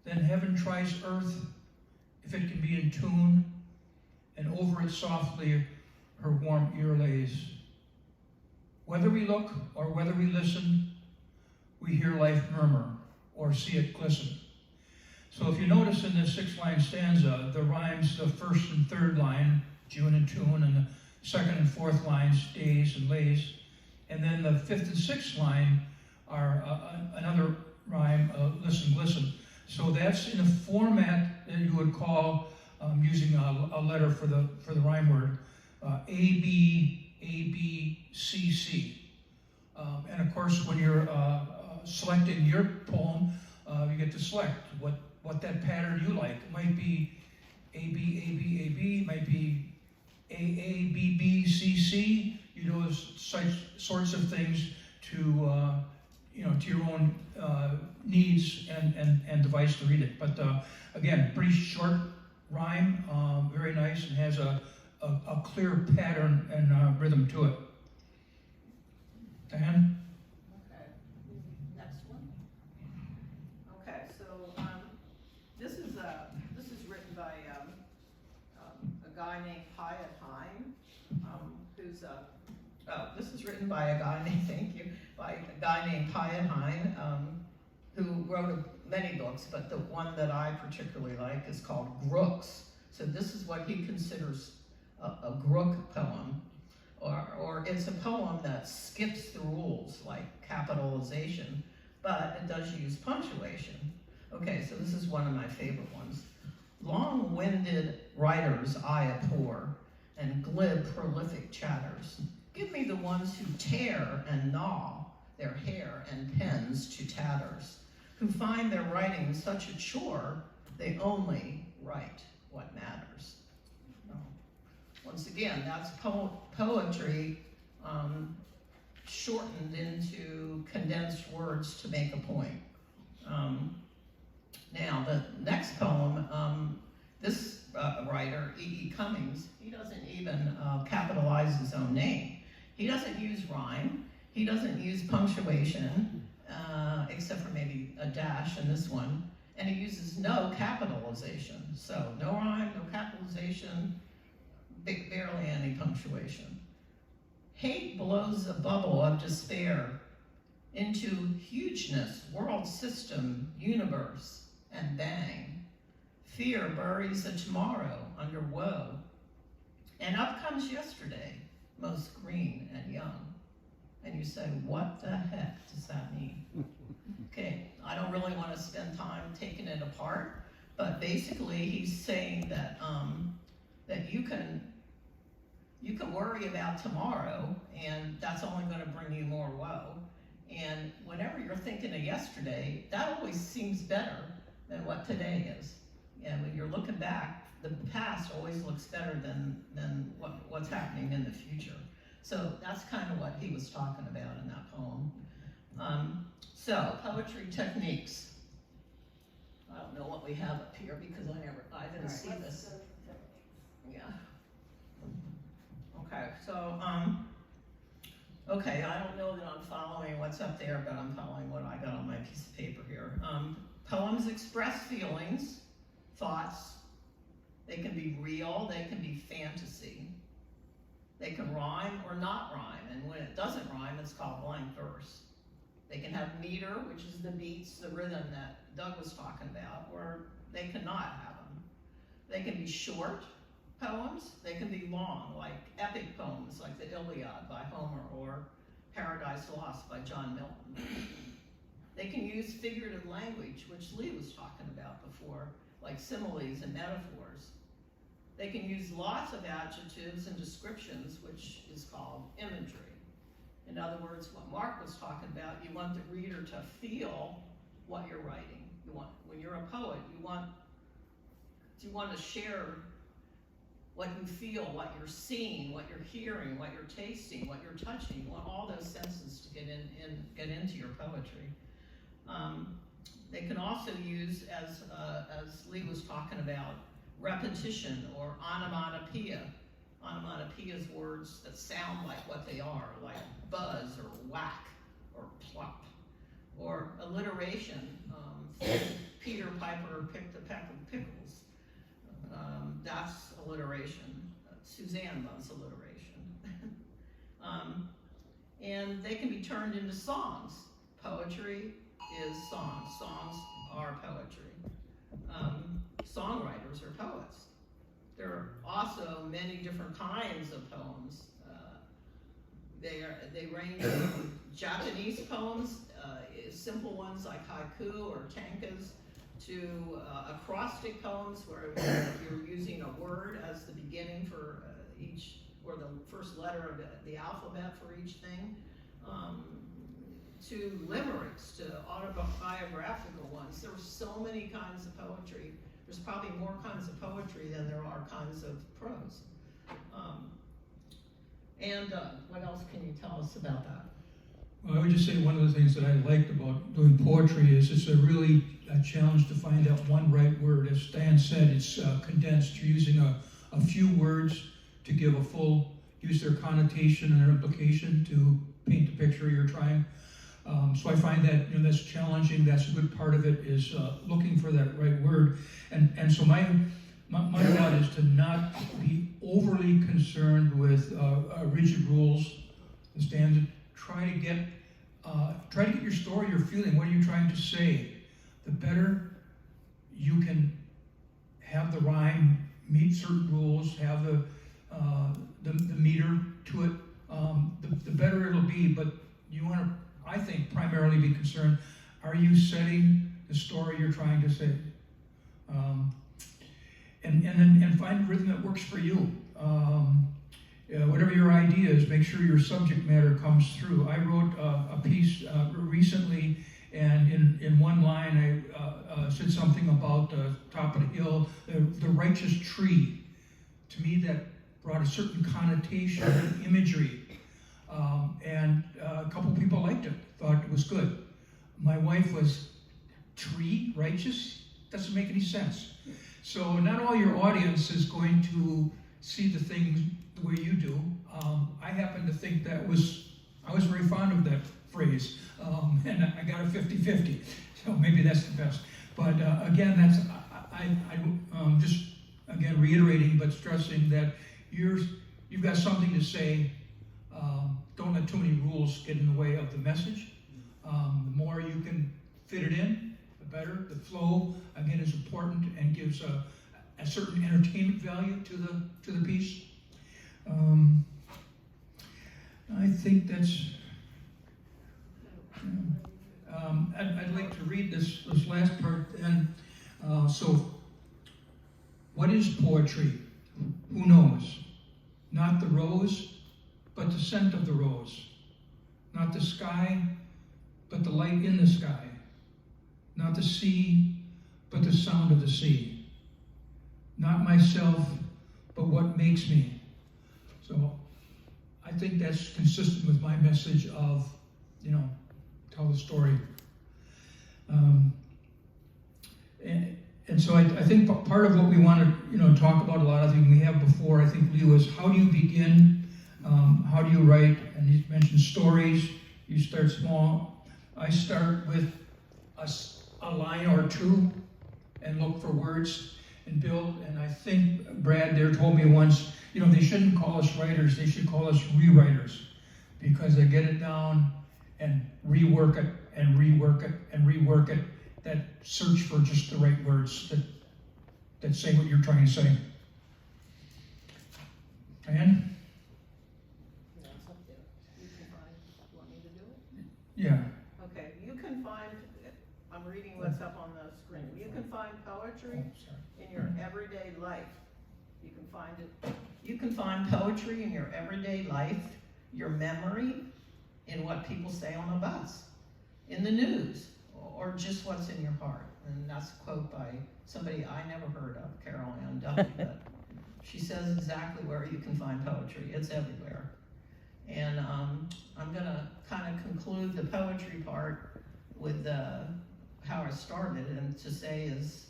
then heaven tries earth if it can be in tune, and over it softly her warm ear lays. Whether we look or whether we listen, we hear life murmur or see it glisten. So if you notice in this 6-line stanza, the rhymes, the first and third line, June and tune, and the second and fourth lines, days and lays, and then the 5th and 6th line are another rhyme, listen, glisten. So that's in a format that you would call, using a letter for the rhyme word, A, B, A, B, C, C. And of course, when you're selecting your poem, you get to select what that pattern you like. It might be A, B, A, B, A, B, it might be A, A, B, B, C, C. You do those sorts of things to to your own needs and device to read it. But again, pretty short rhyme, very nice, and has a clear pattern and rhythm to it. Diane? Okay, next one. Okay, so this is written by a guy named Hyatt Hine, this is written by a guy named Hyatt Hine, who wrote many books, but the one that I particularly like is called Grooks. So this is what he considers a Grook poem, or it's a poem that skips the rules like capitalization, but it does use punctuation. Okay, so this is one of my favorite ones. Long-winded writers I abhor, and glib, prolific chatters. Give me the ones who tear and gnaw their hair and pens to tatters, who find their writing such a chore, they only write what matters. Once again, that's poetry shortened into condensed words to make a point. Now, the next poem, this writer, E.E. Cummings, he doesn't even capitalize his own name. He doesn't use rhyme. He doesn't use punctuation, except for maybe a dash in this one. And he uses no capitalization. So no rhyme, no capitalization, barely any punctuation. Hate blows a bubble of despair into hugeness, world system, universe, and bang. Fear buries a tomorrow under woe. And up comes yesterday, most green and young. And you say, what the heck does that mean? Okay, I don't really want to spend time taking it apart, but basically he's saying that that you can worry about tomorrow, and that's only going to bring you more woe. And whenever you're thinking of yesterday, that always seems better than what today is. And when you're looking back, the past always looks better than what's happening in the future. So that's kind of what he was talking about in that poem. So, poetry techniques. I don't know what we have up here because I didn't see this. Yeah. Okay, so Okay, I don't know that I'm following what's up there, but I'm following what I got on my piece of paper here. Poems express feelings, thoughts. They can be real, they can be fantasy. They can rhyme or not rhyme, and when it doesn't rhyme, it's called blank verse. They can have meter, which is the beats, the rhythm that Doug was talking about, or they cannot have them. They can be short poems, they can be long, like epic poems like the Iliad by Homer or Paradise Lost by John Milton. They can use figurative language, which Lee was talking about before, like similes and metaphors. They can use lots of adjectives and descriptions, which is called imagery. In other words, what Mark was talking about, you want the reader to feel what you're writing. When you're a poet, you want to share what you feel, what you're seeing, what you're hearing, what you're tasting, what you're touching. You want all those senses to get into your poetry. They can also use, as Lee was talking about, repetition or onomatopoeia. Onomatopoeia is words that sound like what they are, like buzz or whack or plop. Or alliteration. Peter Piper picked a peck of pickles. That's alliteration. Suzanne loves alliteration. And they can be turned into songs. Poetry is songs. Songs are poetry. Songwriters are poets. There are also many different kinds of poems. They range from Japanese poems, simple ones like haiku or tankas, to acrostic poems where you're using a word as the beginning for each, or the first letter of the alphabet for each thing, to limericks, to autobiographical ones. There are so many kinds of poetry. There's probably more kinds of poetry than there are kinds of prose. What else can you tell us about that? Well, I would just say one of the things that I liked about doing poetry is it's a challenge to find out one right word. As Stan said, it's condensed. You're using a few words to give a full, use their connotation and their implication to paint the picture you're trying. So I find that that's challenging. That's a good part of it, is looking for that right word. And so my thought is to not be overly concerned with rigid rules, the standard. Try to get your story, your feeling. What are you trying to say? The better you can have the rhyme meet certain rules, have the meter to it, the better it'll be. But you want to, I think, primarily be concerned: are you setting the story you're trying to say? And find a rhythm that works for you. Whatever your idea is, make sure your subject matter comes through. I wrote a piece recently, and in one line I said something about the top of the hill, the righteous tree. To me, that brought a certain connotation, imagery, and a couple people liked it, thought it was good. My wife was, tree, righteous? Doesn't make any sense. So not all your audience is going to see the things the way you do. I happen to think I was very fond of that phrase, and I got a 50-50, so maybe that's the best. But again, that's I just again reiterating but stressing that you've got something to say. Don't let too many rules get in the way of the message. The more you can fit it in, the better. The flow again is important and gives a certain entertainment value to the piece. I think that's. I'd like to read this last part. And so, what is poetry? Who knows? Not the rose, but the scent of the rose. Not the sky, but the light in the sky. Not the sea, but the sound of the sea. Not myself, but what makes me. So I think that's consistent with my message of, tell the story. And so I think part of what we want to, talk about, a lot of things we have before, I think, Lee, was how do you begin How do you write? And he mentioned stories. You start small. I start with a line or two and look for words and build. And I think Brad there told me once, they shouldn't call us writers, they should call us rewriters, because they get it down and rework it and rework it and rework it. That search for just the right words that say what you're trying to say. Diane? Yeah, it's up there. You can find, you want me to do it? Yeah. Okay, you can find, I'm reading what's up on the screen. You can find poetry in your everyday life. You can find it. You can find poetry in your everyday life, your memory, in what people say on a bus, in the news, or just what's in your heart. And that's a quote by somebody I never heard of, Carol Ann Duffy, but she says exactly where you can find poetry. It's everywhere. And I'm gonna kind of conclude the poetry part with how I started, and to say is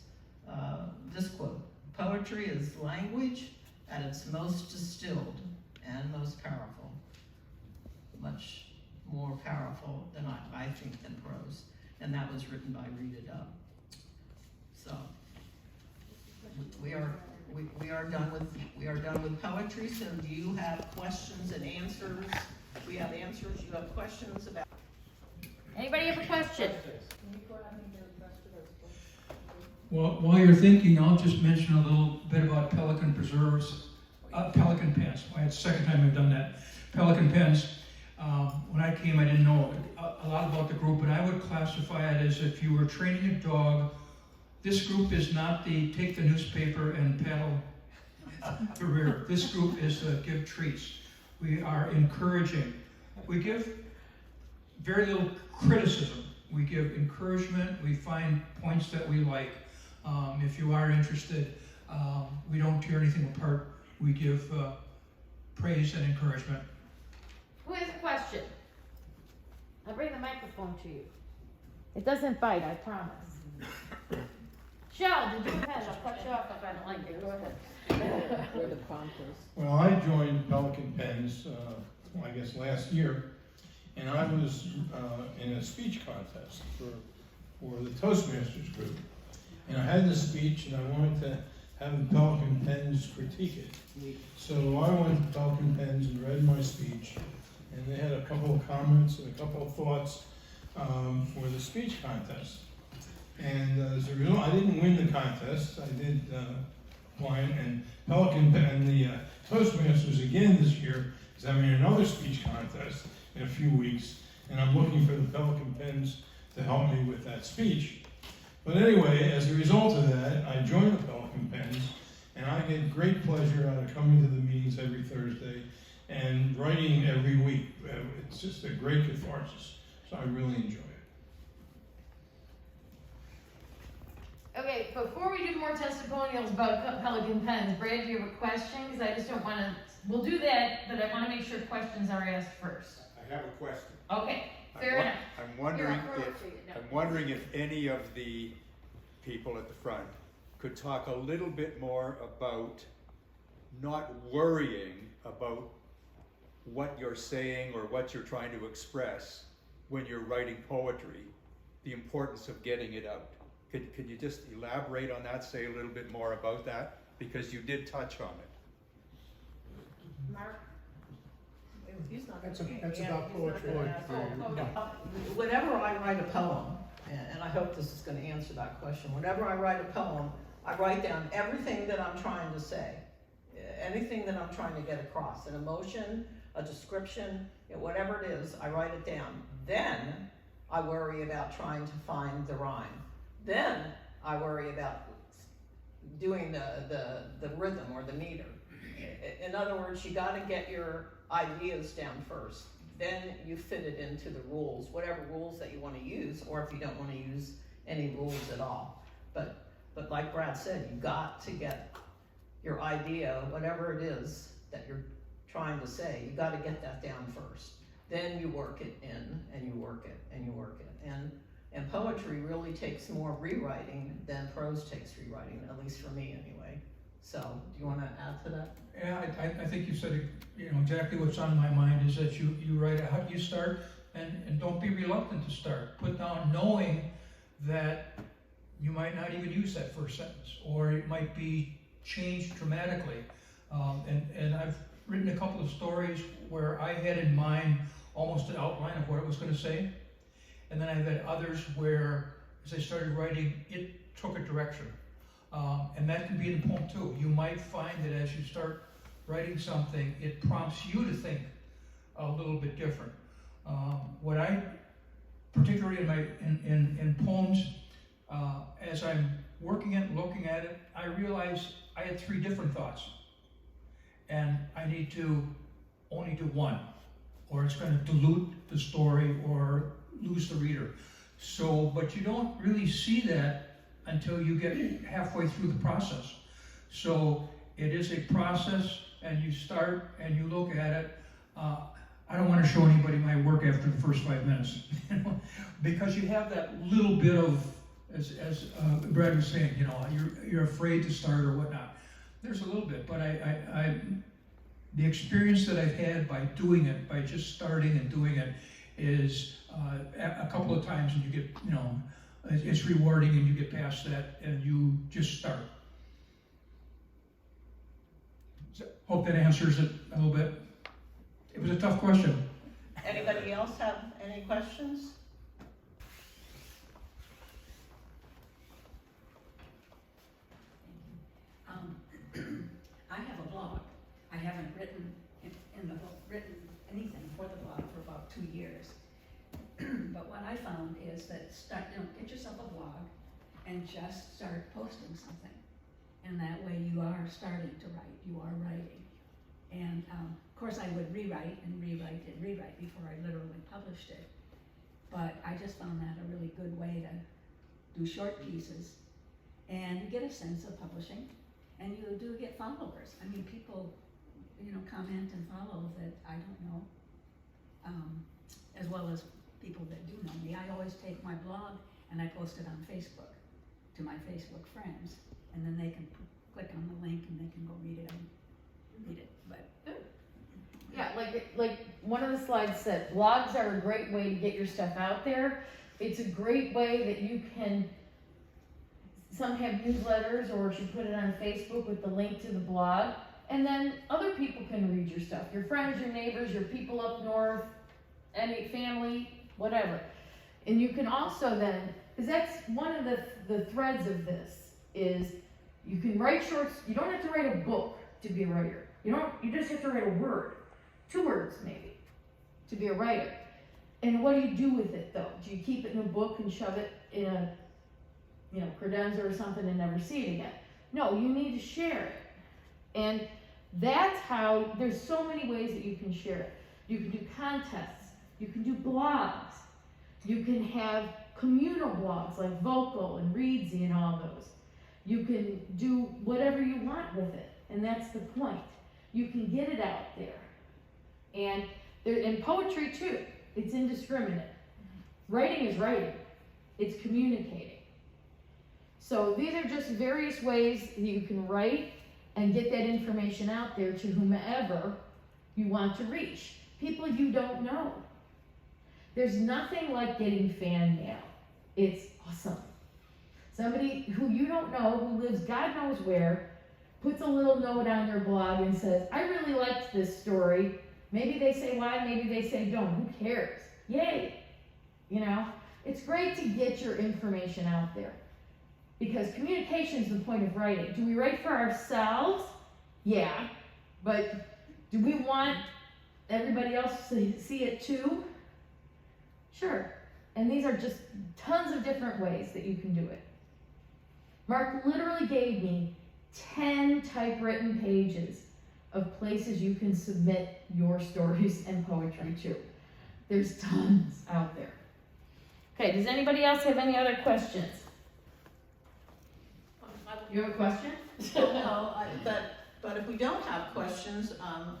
this quote: poetry is language at its most distilled and most powerful. Much more powerful than I think than prose. And that was written by Read It Up. So we are done with poetry. So do you have questions and answers? We have answers. You have questions about. Anybody have a question? Well, while you're thinking, I'll just mention a little bit about Pelican Pens. Well, it's the second time I've done that. Pelican Pens. When I came, I didn't know a lot about the group, but I would classify it as if you were training a dog. This group is not the take the newspaper and paddle the rear. This group is the give treats. We are encouraging. We give very little criticism. We give encouragement. We find points that we like. If you are interested, we don't tear anything apart. We give praise and encouragement. Who has a question? I'll bring the microphone to you. It doesn't bite, I promise. Shell, did you have? I'll cut you off if I don't like it. Go ahead. Where the prompters. Well, I joined Pelican Pens, I guess last year, and I was in a speech contest for the Toastmasters group. And I had this speech, and I wanted to have the Pelican Pens critique it. So I went to Pelican Pens and read my speech, and they had a couple of comments and a couple of thoughts for the speech contest. And as a result, I didn't win the contest. I did win, and Pelican Pen and the Toastmasters again this year is having another speech contest in a few weeks, and I'm looking for the Pelican Pens to help me with that speech. But anyway, as a result of that, I joined the Pelican Pens, and I get great pleasure out of coming to the meetings every Thursday and writing every week. It's just a great catharsis, so I really enjoy it. Okay, before we do more testimonials about Pelican Pens, Brad, do you have a question? Because I just don't want to, we'll do that, but I want to make sure questions are asked first. I have a question. Okay, fair enough. I'm wondering if any of the people at the front could talk a little bit more about not worrying about what you're saying or what you're trying to express when you're writing poetry, the importance of getting it out. Could you just elaborate on that, say a little bit more about that? Because you did touch on it. Mark? He's not That's gonna- about he's not poetry. gonna ask. Whenever I write a poem, and I hope this is gonna answer that question, whenever I write a poem, I write down everything that I'm trying to say, anything that I'm trying to get across, an emotion, a description, whatever it is, I write it down. Then I worry about trying to find the rhyme. Then I worry about doing the rhythm or the meter. In other words, you gotta get your ideas down first. Then you fit it into the rules, whatever rules that you wanna use, or if you don't wanna use any rules at all. But like Brad said, you got to get your idea, whatever it is that you're trying to say, you gotta get that down first. Then you work it in, and you work it, and you work it. And poetry really takes more rewriting than prose takes rewriting, at least for me anyway. So, do you wanna add to that? Yeah, I think you said, exactly what's on my mind is that you write out how you start, and don't be reluctant to start. Put down knowing that you might not even use that first sentence, or it might be changed dramatically. And I've written a couple of stories where I had in mind almost an outline of what it was going to say, and then I've had others where, as I started writing, it took a direction. And that can be in a poem too. You might find that as you start writing something, it prompts you to think a little bit different. What I, particularly in poems, as I'm working it, looking at it, I realized I had 3 different thoughts. And I need to only do one, or it's going to dilute the story or lose the reader. So, but you don't really see that until you get halfway through the process. So it is a process, and you start and you look at it. I don't want to show anybody my work after the first 5 minutes, because you have that little bit of, as Brad was saying, you're afraid to start or whatnot. There's a little bit, but the experience that I've had by doing it, by just starting and doing it, is a couple of times, and you get, it's rewarding, and you get past that, and you just start. So, hope that answers it a little bit. It was a tough question. Anybody else have any questions? I have a blog. I haven't written written anything for the blog for about 2 years. But what I found is that get yourself a blog and just start posting something. And that way you are starting to write, you are writing. And of course I would rewrite before I literally published it. But I just found that a really good way to do short pieces, and you get a sense of publishing, and you do get followers. I mean, people, comment and follow that I don't know, as well as people that do know me. I always take my blog and I post it on Facebook to my Facebook friends, and then they can click on the link and they can go read it. But Yeah, like one of the slides said, blogs are a great way to get your stuff out there. It's a great way that you can, some have newsletters, or you put it on Facebook with the link to the blog, and then other people can read your stuff. Your friends, your neighbors, your people up north, any family, whatever. And you can also then, because that's one of the threads of this, is you can write shorts. You don't have to write a book to be a writer. You just have to write a word, 2 words maybe, to be a writer. And what do you do with it though? Do you keep it in a book and shove it in a, credenza or something and never see it again? No, you need to share it. And that's how, there's so many ways that you can share it. You can do contests, you can do blogs, you can have communal blogs like Vocal and Readsy and all those. You can do whatever you want with it, and that's the point. You can get it out there. And in poetry too, it's indiscriminate. Writing is writing, it's communicating. So these are just various ways that you can write and get that information out there to whomever you want to reach. People you don't know. There's nothing like getting fan mail. It's awesome. Somebody who you don't know, who lives God knows where, puts a little note on your blog and says, I really liked this story. Maybe they say why, maybe they say don't. Who cares? Yay! It's great to get your information out there, because communication is the point of writing. Do we write for ourselves? Yeah. But do we want everybody else to see it too? Sure. And these are just tons of different ways that you can do it. Mark literally gave me 10 typewritten pages of places you can submit your stories and poetry to. There's tons out there. Okay, does anybody else have any other questions? You have a question? No, but if we don't have questions,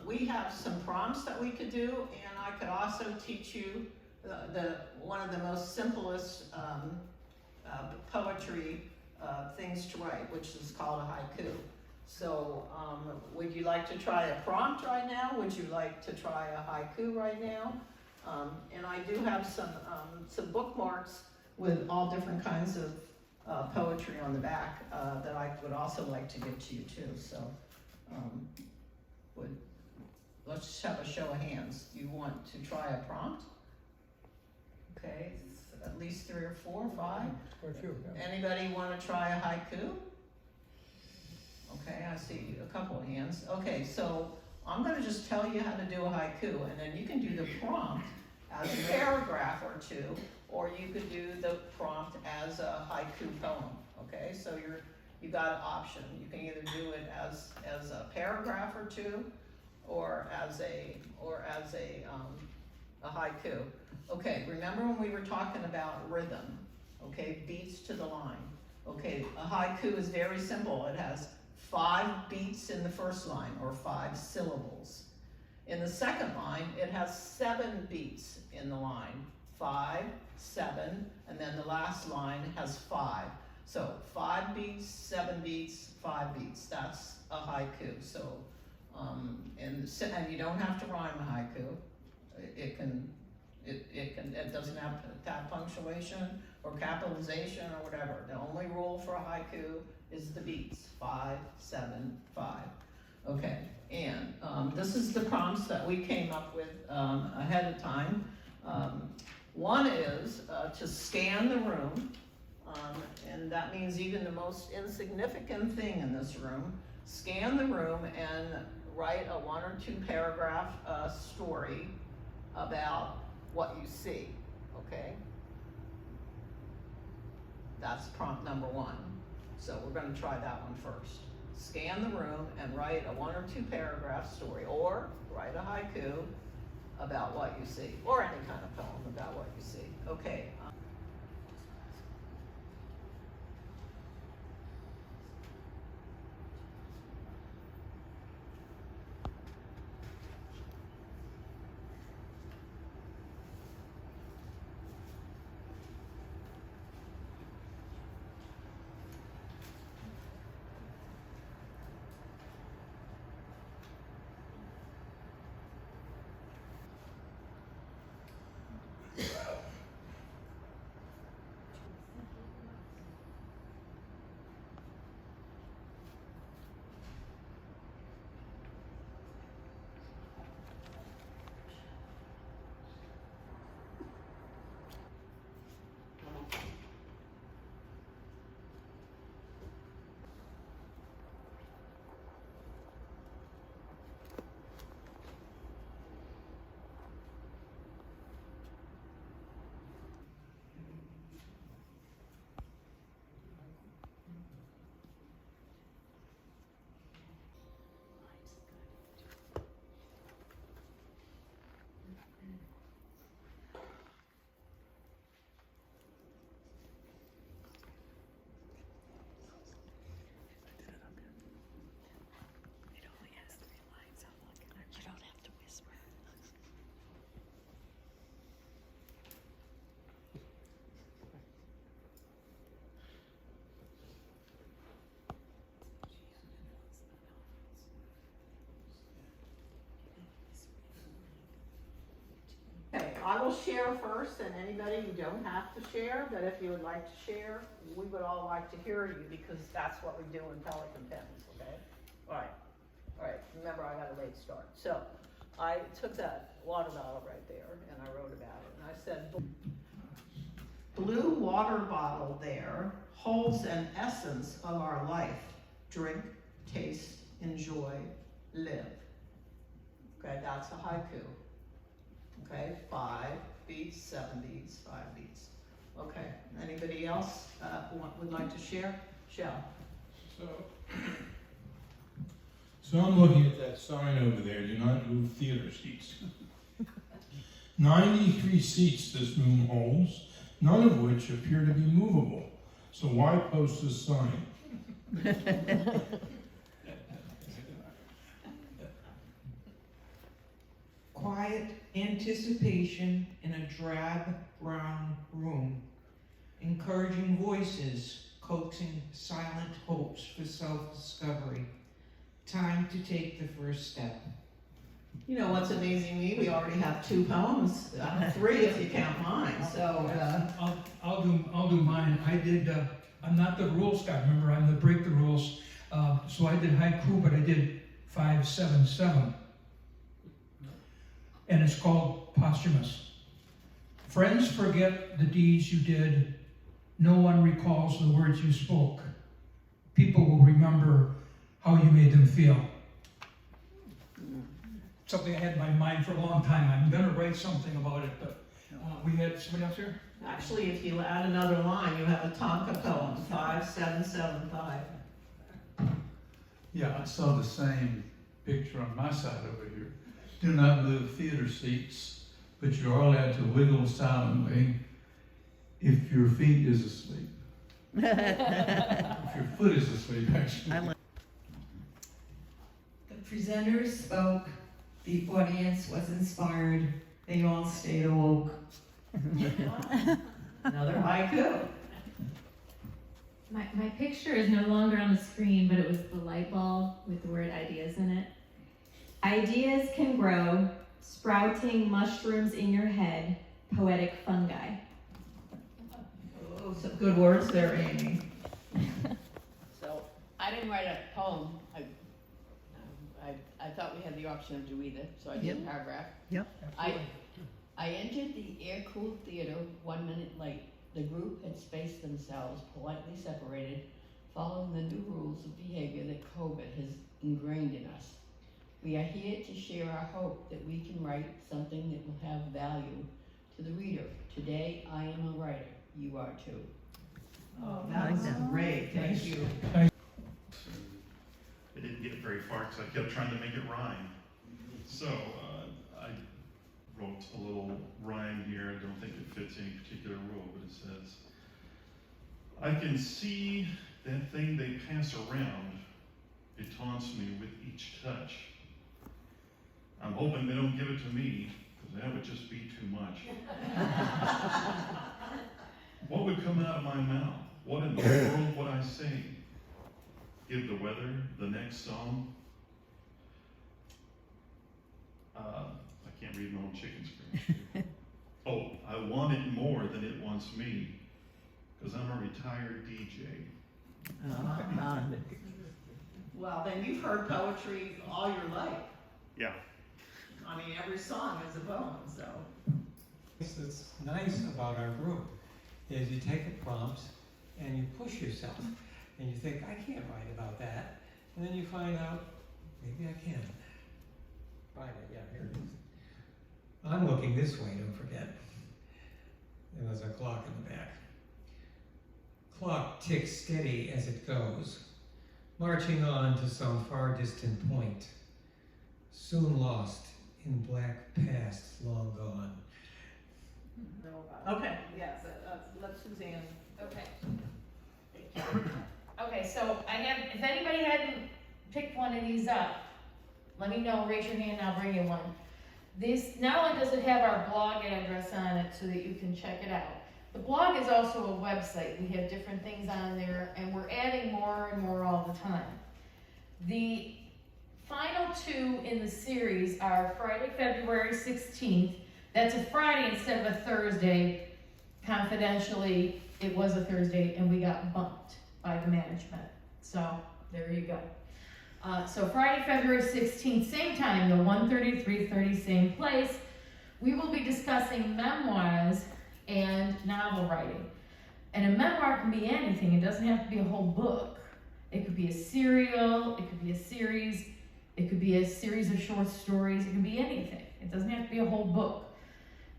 we have some prompts that we could do, and I could also teach you one of the most simplest poetry things to write, which is called a haiku. So, would you like to try a prompt right now? Would you like to try a haiku right now? And I do have some bookmarks with all different kinds of poetry on the back that I would also like to give to you too. So, let's have a show of hands. You want to try a prompt? Okay, at least 3 or 4 or 5. Quite a few, yeah. Anybody want to try a haiku? Okay, I see a couple of hands. Okay, so I'm going to just tell you how to do a haiku, and then you can do the prompt as a paragraph or 2, or you could do the prompt as a haiku poem. Okay, so you got an option. You can either do it as a paragraph or 2, or as a haiku. Okay, remember when we were talking about rhythm? Okay, beats to the line. Okay, a haiku is very simple. It has 5 beats in the first line, or 5 syllables. In the second line, it has 7 beats in the line. 5, 7, and then the last line has 5. So 5 beats, 7 beats, 5 beats. That's a haiku. So, and you don't have to rhyme a haiku. It doesn't have to have punctuation or capitalization or whatever. The only rule for a haiku is the beats, 5, 7, 5. Okay, and this is the prompts that we came up with ahead of time. One is to scan the room, and that means even the most insignificant thing in this room. Scan the room and write a 1 or 2 paragraph story about what you see, okay? That's prompt number 1. So we're going to try that one first. Scan the room and write a 1 or 2 paragraph story, or write a haiku about what you see, or any kind of poem about what you see. Okay. Okay, I will share first, and anybody, you don't have to share, but if you would like to share, we would all like to hear you, because that's what we do in Pelican Pens, okay? All right, remember I got a late start. So, I took that water bottle right there, and I wrote about it, and I said, blue water bottle there holds an essence of our life. Drink, taste, enjoy, live. Okay, that's a haiku. Okay, 5 beats, 7 beats, 5 beats. Okay, anybody else would like to share? Shell. So I'm looking at that sign over there, do not move theater seats. 93 seats this room holds, none of which appear to be movable. So why post this sign? Quiet anticipation in a drab brown room. Encouraging voices coaxing silent hopes for self-discovery. time to take the first step. You know what's amazing me? We already have 2 poems, 3 if you count mine. So I'll do mine. I did. I'm not the rules guy. Remember, I'm the break the rules. So I did haiku, but I did 577, and it's called posthumous. Friends forget the deeds you did. No one recalls the words you spoke. People will remember how you made them feel. Something I had in my mind for a long time. I'm going to write something about it, but we had somebody else here? actually, if you add another line, you have a Tonka poem, 5775. Yeah, I saw the same picture on my side over here. Do not move theater seats, but you are allowed to wiggle silently if your feet is asleep. If your foot is asleep, actually. The presenters spoke, the audience was inspired, they all stayed awoke. Another haiku. My picture is no longer on the screen, but it was the light bulb with the word ideas in it. Ideas can grow, sprouting mushrooms in your head, poetic fungi. Oh, some good words there, Amy. So, I didn't write a poem. I thought we had the option to do either, so I did a paragraph. Yep. I entered the air-cooled theater 1 minute late. The group had spaced themselves, politely separated, following the new rules of behavior that COVID has ingrained in us. We are here to share our hope that we can write something that will have value to the reader. Today, I am a writer. You are too. Oh, that was great. Thank you. It didn't get very far because I kept trying to make it rhyme. So I wrote a little rhyme here. I don't think it fits any particular rule, but it says, I can see that thing they pass around. It taunts me with each touch. I'm hoping they don't give it to me, because that would just be too much. What would come out of my mouth? What in the world would I say? Give the weather the next song? I can't read my own chicken scratch. Oh, I want it more than it wants me, because I'm a retired DJ. Well, then you've heard poetry all your life. Yeah. I mean, every song is a poem, so. What's nice about our group is you take the prompts and you push yourself. And you think, I can't write about that. And then you find out, maybe I can. Find it, yeah, here it is. I'm looking this way, don't forget. And there's a clock in the back. Clock ticks steady as it goes, marching on to some far distant point, soon lost in black pasts long gone. Okay, yes, let Suzanne. Okay. Okay, so I have, if anybody hadn't picked one of these up, let me know, raise your hand, I'll bring you one. This, not only does it have our blog address on it so that you can check it out, the blog is also a website. We have different things on there, and we're adding more and more all the time. The final 2 in the series are Friday, February 16th. That's a Friday instead of a Thursday. Confidentially, it was a Thursday, and we got bumped by the management. So, there you go. So Friday, February 16th, same time, the 1:30 to 3:30, same place. We will be discussing memoirs and novel writing. And a memoir can be anything. It doesn't have to be a whole book. It could be a serial, it could be a series, it could be a series of short stories, it can be anything. It doesn't have to be a whole book.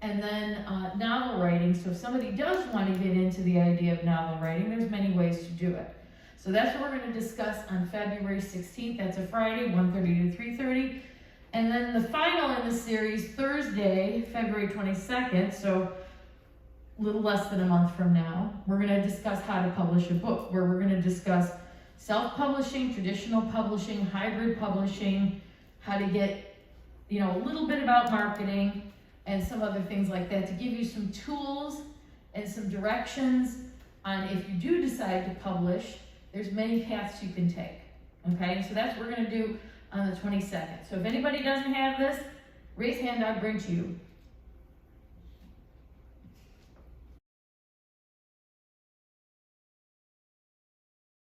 And then novel writing, so if somebody does want to get into the idea of novel writing, there's many ways to do it. So that's what we're going to discuss on February 16th. That's a Friday, 1:30 to 3:30. And then the final in the series, Thursday, February 22nd, so a little less than a month from now, we're going to discuss how to publish a book, where we're going to discuss self-publishing, traditional publishing, hybrid publishing, how to get, a little bit about marketing, and some other things like that, to give you some tools and some directions on if you do decide to publish, there's many paths you can take. Okay, so that's what we're gonna do on the 22nd. So if anybody doesn't have this, raise hand, I'll bring to you.